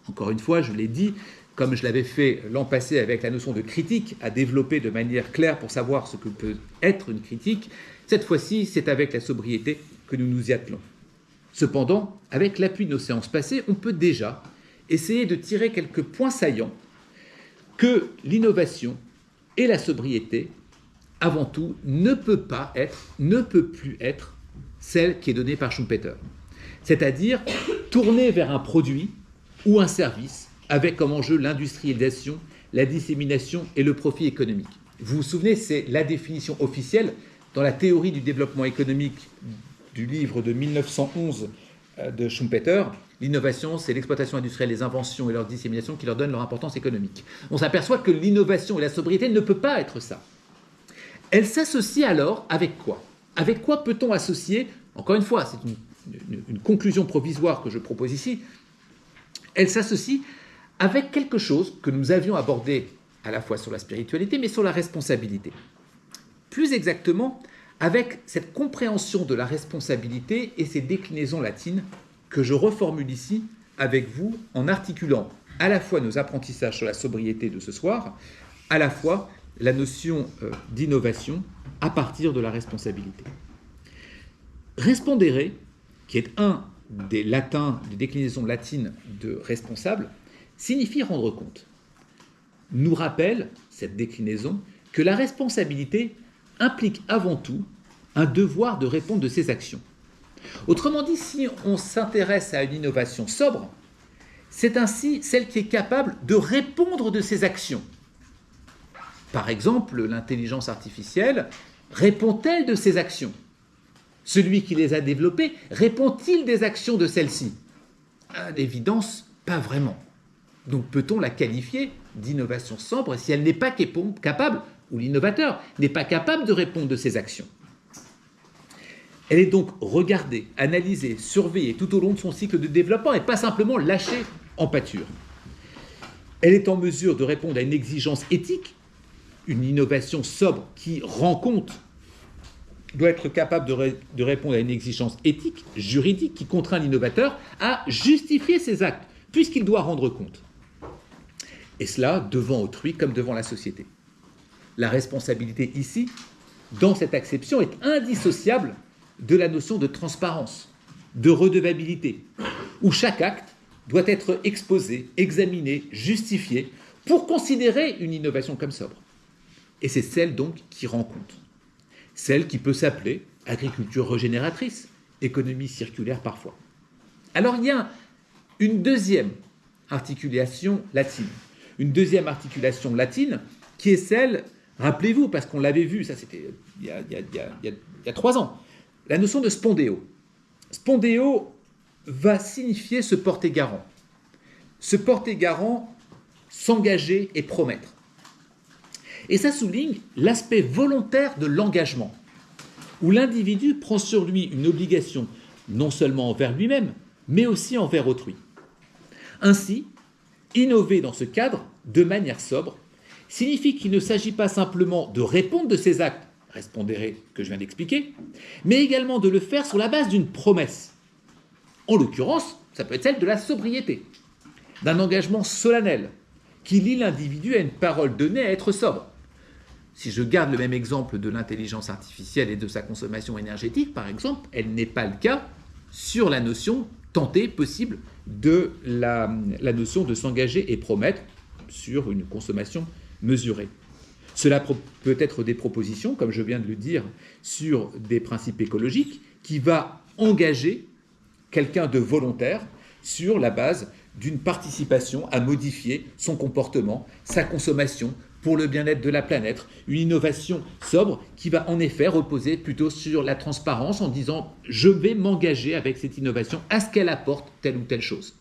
Encore une fois, je l'ai dit, comme je l'avais fait l'an passé avec la notion de critique, à développer de manière claire pour savoir ce que peut être une critique, cette fois-ci, c'est avec la sobriété que nous nous y attelons. Cependant, avec l'appui de nos séances passées, on peut déjà essayer de tirer quelques points saillants que l'innovation et la sobriété, avant tout, ne peut plus être celle qui est donnée par Schumpeter. C'est-à-dire tourner vers un produit ou un service avec comme enjeu l'industrialisation, la dissémination et le profit économique. Vous vous souvenez, c'est la définition officielle dans la théorie du développement économique du livre de 1911 de Schumpeter. L'innovation, c'est l'exploitation industrielle des inventions et leur dissémination qui leur donne leur importance économique. On s'aperçoit que l'innovation et la sobriété ne peut pas être ça. Elle s'associe alors avec quoi ? Avec quoi peut-on associer, encore une fois, c'est une conclusion provisoire que je propose ici, elle s'associe avec quelque chose que nous avions abordé à la fois sur la spiritualité, mais sur la responsabilité. Plus exactement, avec cette compréhension de la responsabilité et ses déclinaisons latines que je reformule ici avec vous en articulant à la fois nos apprentissages sur la sobriété de ce soir, à la fois la notion d'innovation à partir de la responsabilité. Respondere, qui est un des déclinaisons latines de responsable, signifie rendre compte. Nous rappelle, cette déclinaison, que la responsabilité implique avant tout un devoir de répondre de ses actions. Autrement dit, si on s'intéresse à une innovation sobre, c'est ainsi celle qui est capable de répondre de ses actions. Par exemple, l'intelligence artificielle répond-elle de ses actions ? Celui qui les a développées, répond-il des actions de celles-ci ? À l'évidence, pas vraiment. Donc peut-on la qualifier d'innovation sobre si elle n'est pas capable, ou l'innovateur n'est pas capable de répondre de ses actions ? Elle est donc regardée, analysée, surveillée tout au long de son cycle de développement et pas simplement lâchée en pâture. Elle est en mesure de répondre à une exigence éthique. Une innovation sobre qui rend compte doit être capable de répondre à une exigence éthique, juridique, qui contraint l'innovateur à justifier ses actes, puisqu'il doit rendre compte. Et cela devant autrui comme devant la société. La responsabilité ici, dans cette acception, est indissociable de la notion de transparence, de redevabilité, où chaque acte doit être exposé, examiné, justifié, pour considérer une innovation comme sobre. Et c'est celle donc qui rend compte. Celle qui peut s'appeler agriculture régénératrice, économie circulaire parfois. Alors il y a une deuxième articulation latine. Une deuxième articulation latine qui est celle, rappelez-vous, parce qu'on l'avait vu, ça c'était il y a 3 ans, la notion de spondéo. Spondéo va signifier se porter garant. Se porter garant, s'engager et promettre. Et ça souligne l'aspect volontaire de l'engagement, où l'individu prend sur lui une obligation non seulement envers lui-même, mais aussi envers autrui. Ainsi, innover dans ce cadre, de manière sobre, signifie qu'il ne s'agit pas simplement de répondre de ses actes, respondere que je viens d'expliquer, mais également de le faire sur la base d'une promesse. En l'occurrence, ça peut être celle de la sobriété, d'un engagement solennel, qui lie l'individu à une parole donnée à être sobre. Si je garde le même exemple de l'intelligence artificielle et de sa consommation énergétique, par exemple, elle n'est pas le cas sur la notion tentée, possible, de la notion de s'engager et promettre sur une consommation mesurée. Cela peut être des propositions, comme je viens de le dire, sur des principes écologiques, qui va engager quelqu'un de volontaire sur la base d'une participation à modifier son comportement, sa consommation, pour le bien-être de la planète, une innovation sobre qui va en effet reposer plutôt sur la transparence en disant je vais m'engager avec cette innovation à ce qu'elle apporte telle ou telle chose.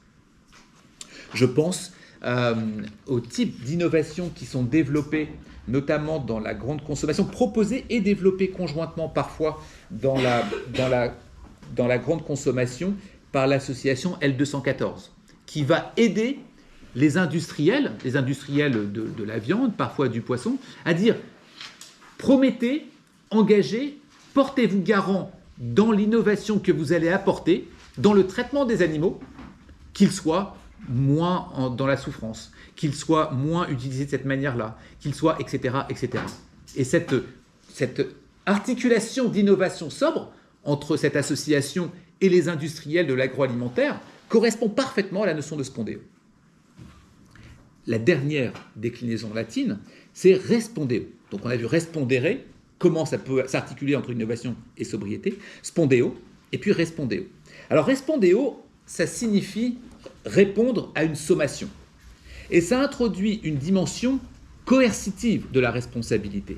Je pense aux types d'innovations qui sont développées notamment dans la grande consommation, proposées et développées conjointement parfois dans la grande consommation par l'association L214, qui va aider les industriels de la viande, parfois du poisson, à dire promettez, engagez, portez-vous garant dans l'innovation que vous allez apporter dans le traitement des animaux, qu'ils soient moins dans la souffrance, qu'ils soient moins utilisés de cette manière-là, qu'ils soient, etc., etc. Et cette articulation d'innovation sobre entre cette association et les industriels de l'agroalimentaire correspond parfaitement à la notion de spondeo. La dernière déclinaison latine, c'est respondeo. Donc on a vu respondere, comment ça peut s'articuler entre innovation et sobriété, spondeo, et puis respondeo. Alors respondeo, ça signifie répondre à une sommation. Et ça introduit une dimension coercitive de la responsabilité.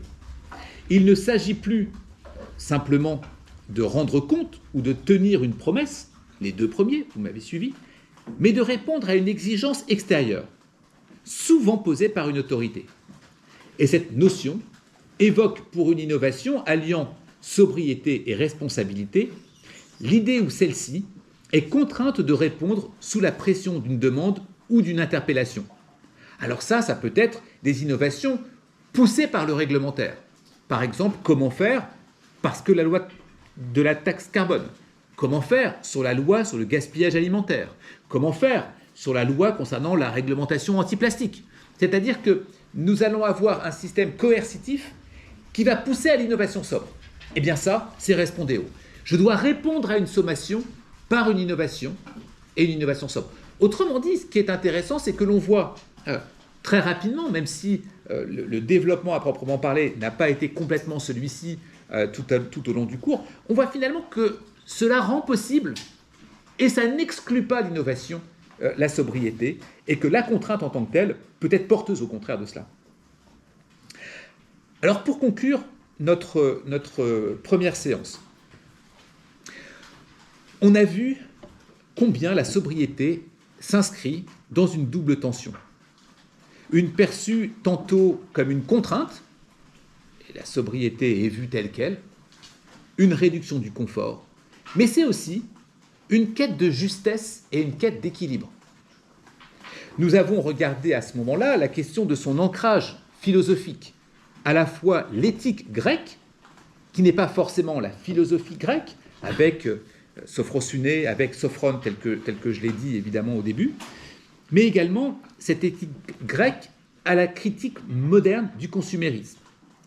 Il ne s'agit plus simplement de rendre compte ou de tenir une promesse, les deux premiers, vous m'avez suivi, mais de répondre à une exigence extérieure, souvent posée par une autorité. Et cette notion évoque pour une innovation alliant sobriété et responsabilité l'idée où celle-ci est contrainte de répondre sous la pression d'une demande ou d'une interpellation. Alors ça peut être des innovations poussées par le réglementaire. Par exemple, comment faire parce que la loi de la taxe carbone. Comment faire sur la loi sur le gaspillage alimentaire. Comment faire sur la loi concernant la réglementation anti-plastique. C'est-à-dire que nous allons avoir un système coercitif qui va pousser à l'innovation sobre. Eh bien ça, c'est respondeo. Je dois répondre à une sommation par une innovation et une innovation sobre. Autrement dit, ce qui est intéressant, c'est que l'on voit très rapidement, même si le développement à proprement parler n'a pas été complètement celui-ci tout au long du cours, on voit finalement que cela rend possible, et ça n'exclut pas l'innovation, la sobriété, et que la contrainte en tant que telle peut être porteuse au contraire de cela. Alors pour conclure notre première séance, on a vu combien la sobriété s'inscrit dans une double tension. Une perçue tantôt comme une contrainte, et la sobriété est vue telle qu'elle, une réduction du confort, mais c'est aussi une quête de justesse et une quête d'équilibre. Nous avons regardé à ce moment-là la question de son ancrage philosophique, à la fois l'éthique grecque, qui n'est pas forcément la philosophie grecque, avec Sophrosuné, avec Sophrone, tel que je l'ai dit évidemment au début, mais également cette éthique grecque à la critique moderne du consumérisme,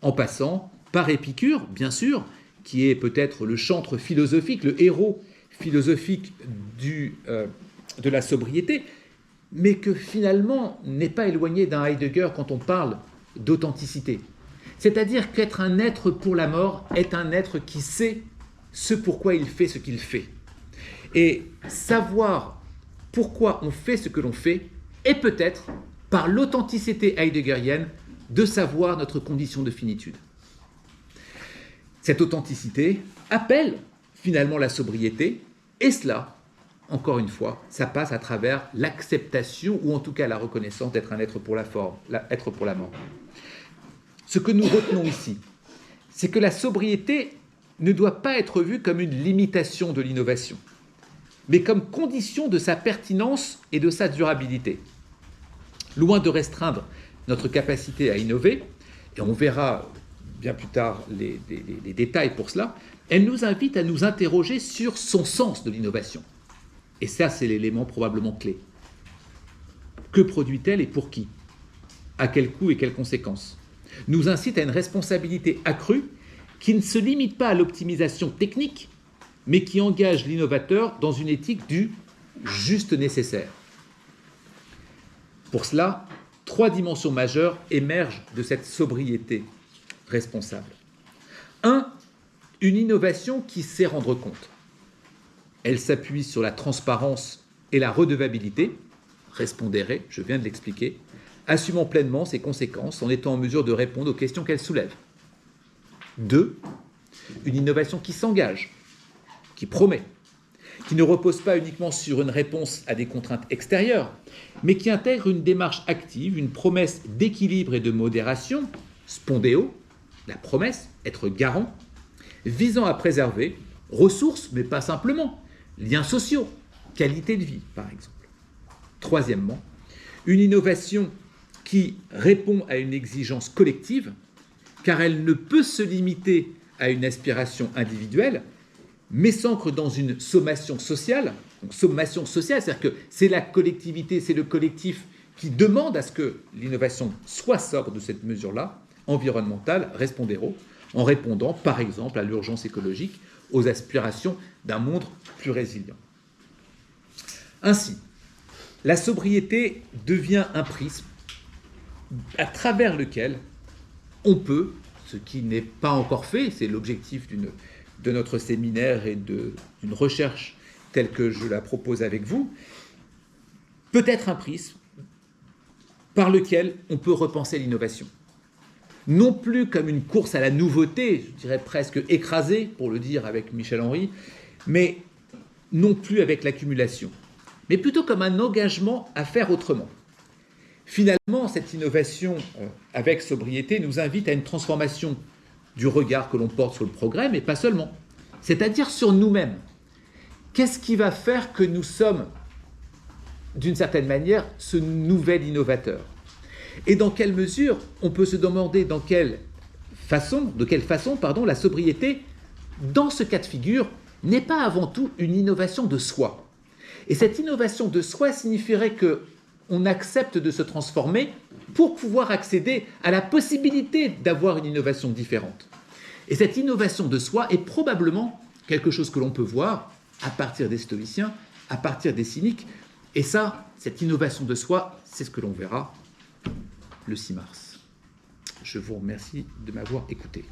en passant par Épicure, bien sûr, qui est peut-être le chantre philosophique, le héros philosophique de la sobriété, mais que finalement n'est pas éloigné d'un Heidegger quand on parle d'authenticité. C'est-à-dire qu'être un être pour la mort est un être qui sait ce pourquoi il fait ce qu'il fait. Et savoir pourquoi on fait ce que l'on fait est peut-être, par l'authenticité heideggerienne, de savoir notre condition de finitude. Cette authenticité appelle finalement la sobriété, et cela, encore une fois, ça passe à travers l'acceptation, ou en tout cas la reconnaissance d'être un être pour la forme, être pour la mort. Ce que nous retenons ici, c'est que la sobriété ne doit pas être vue comme une limitation de l'innovation, mais comme condition de sa pertinence et de sa durabilité. Loin de restreindre notre capacité à innover, et on verra bien plus tard les détails pour cela, elle nous invite à nous interroger sur son sens de l'innovation. Et ça, c'est l'élément probablement clé. Que produit-elle et pour qui? À quel coût et quelles conséquences? Nous incite à une responsabilité accrue qui ne se limite pas à l'optimisation technique, mais qui engage l'innovateur dans une éthique du juste nécessaire. Pour cela, 3 dimensions majeures émergent de cette sobriété responsable. 1. Une innovation qui sait rendre compte. Elle s'appuie sur la transparence et la redevabilité, respondere, je viens de l'expliquer, assumant pleinement ses conséquences en étant en mesure de répondre aux questions qu'elle soulève. 2. Une innovation qui s'engage, qui promet, qui ne repose pas uniquement sur une réponse à des contraintes extérieures, mais qui intègre une démarche active, une promesse d'équilibre et de modération, spondéo, la promesse, être garant, visant à préserver ressources, mais pas simplement, liens sociaux, qualité de vie, par exemple. Troisièmement, une innovation qui répond à une exigence collective, car elle ne peut se limiter à une aspiration individuelle, mais s'ancre dans une sommation sociale. Donc, sommation sociale, c'est-à-dire que c'est la collectivité, c'est le collectif qui demande à ce que l'innovation soit sobre de cette mesure-là, environnementale, respondéro, en répondant, par exemple, à l'urgence écologique, aux aspirations d'un monde plus résilient. Ainsi, la sobriété devient un prisme à travers lequel on peut, ce qui n'est pas encore fait, c'est l'objectif de notre séminaire et d'une recherche telle que je la propose avec vous, peut être un prisme par lequel on peut repenser l'innovation. Non plus comme une course à la nouveauté, je dirais presque écrasée, pour le dire avec Michel Henry, mais non plus avec l'accumulation, mais plutôt comme un engagement à faire autrement. Finalement, cette innovation avec sobriété nous invite à une transformation du regard que l'on porte sur le progrès, mais pas seulement, c'est-à-dire sur nous-mêmes. Qu'est-ce qui va faire que nous sommes, d'une certaine manière, ce nouvel innovateur ? Et dans quelle mesure on peut se demander de quelle façon, la sobriété, dans ce cas de figure, n'est pas avant tout une innovation de soi. Et cette innovation de soi signifierait qu'on accepte de se transformer pour pouvoir accéder à la possibilité d'avoir une innovation différente. Et cette innovation de soi est probablement quelque chose que l'on peut voir à partir des stoïciens, à partir des cyniques. Et ça, cette innovation de soi, c'est ce que l'on verra le 6 mars. Je vous remercie de m'avoir écouté.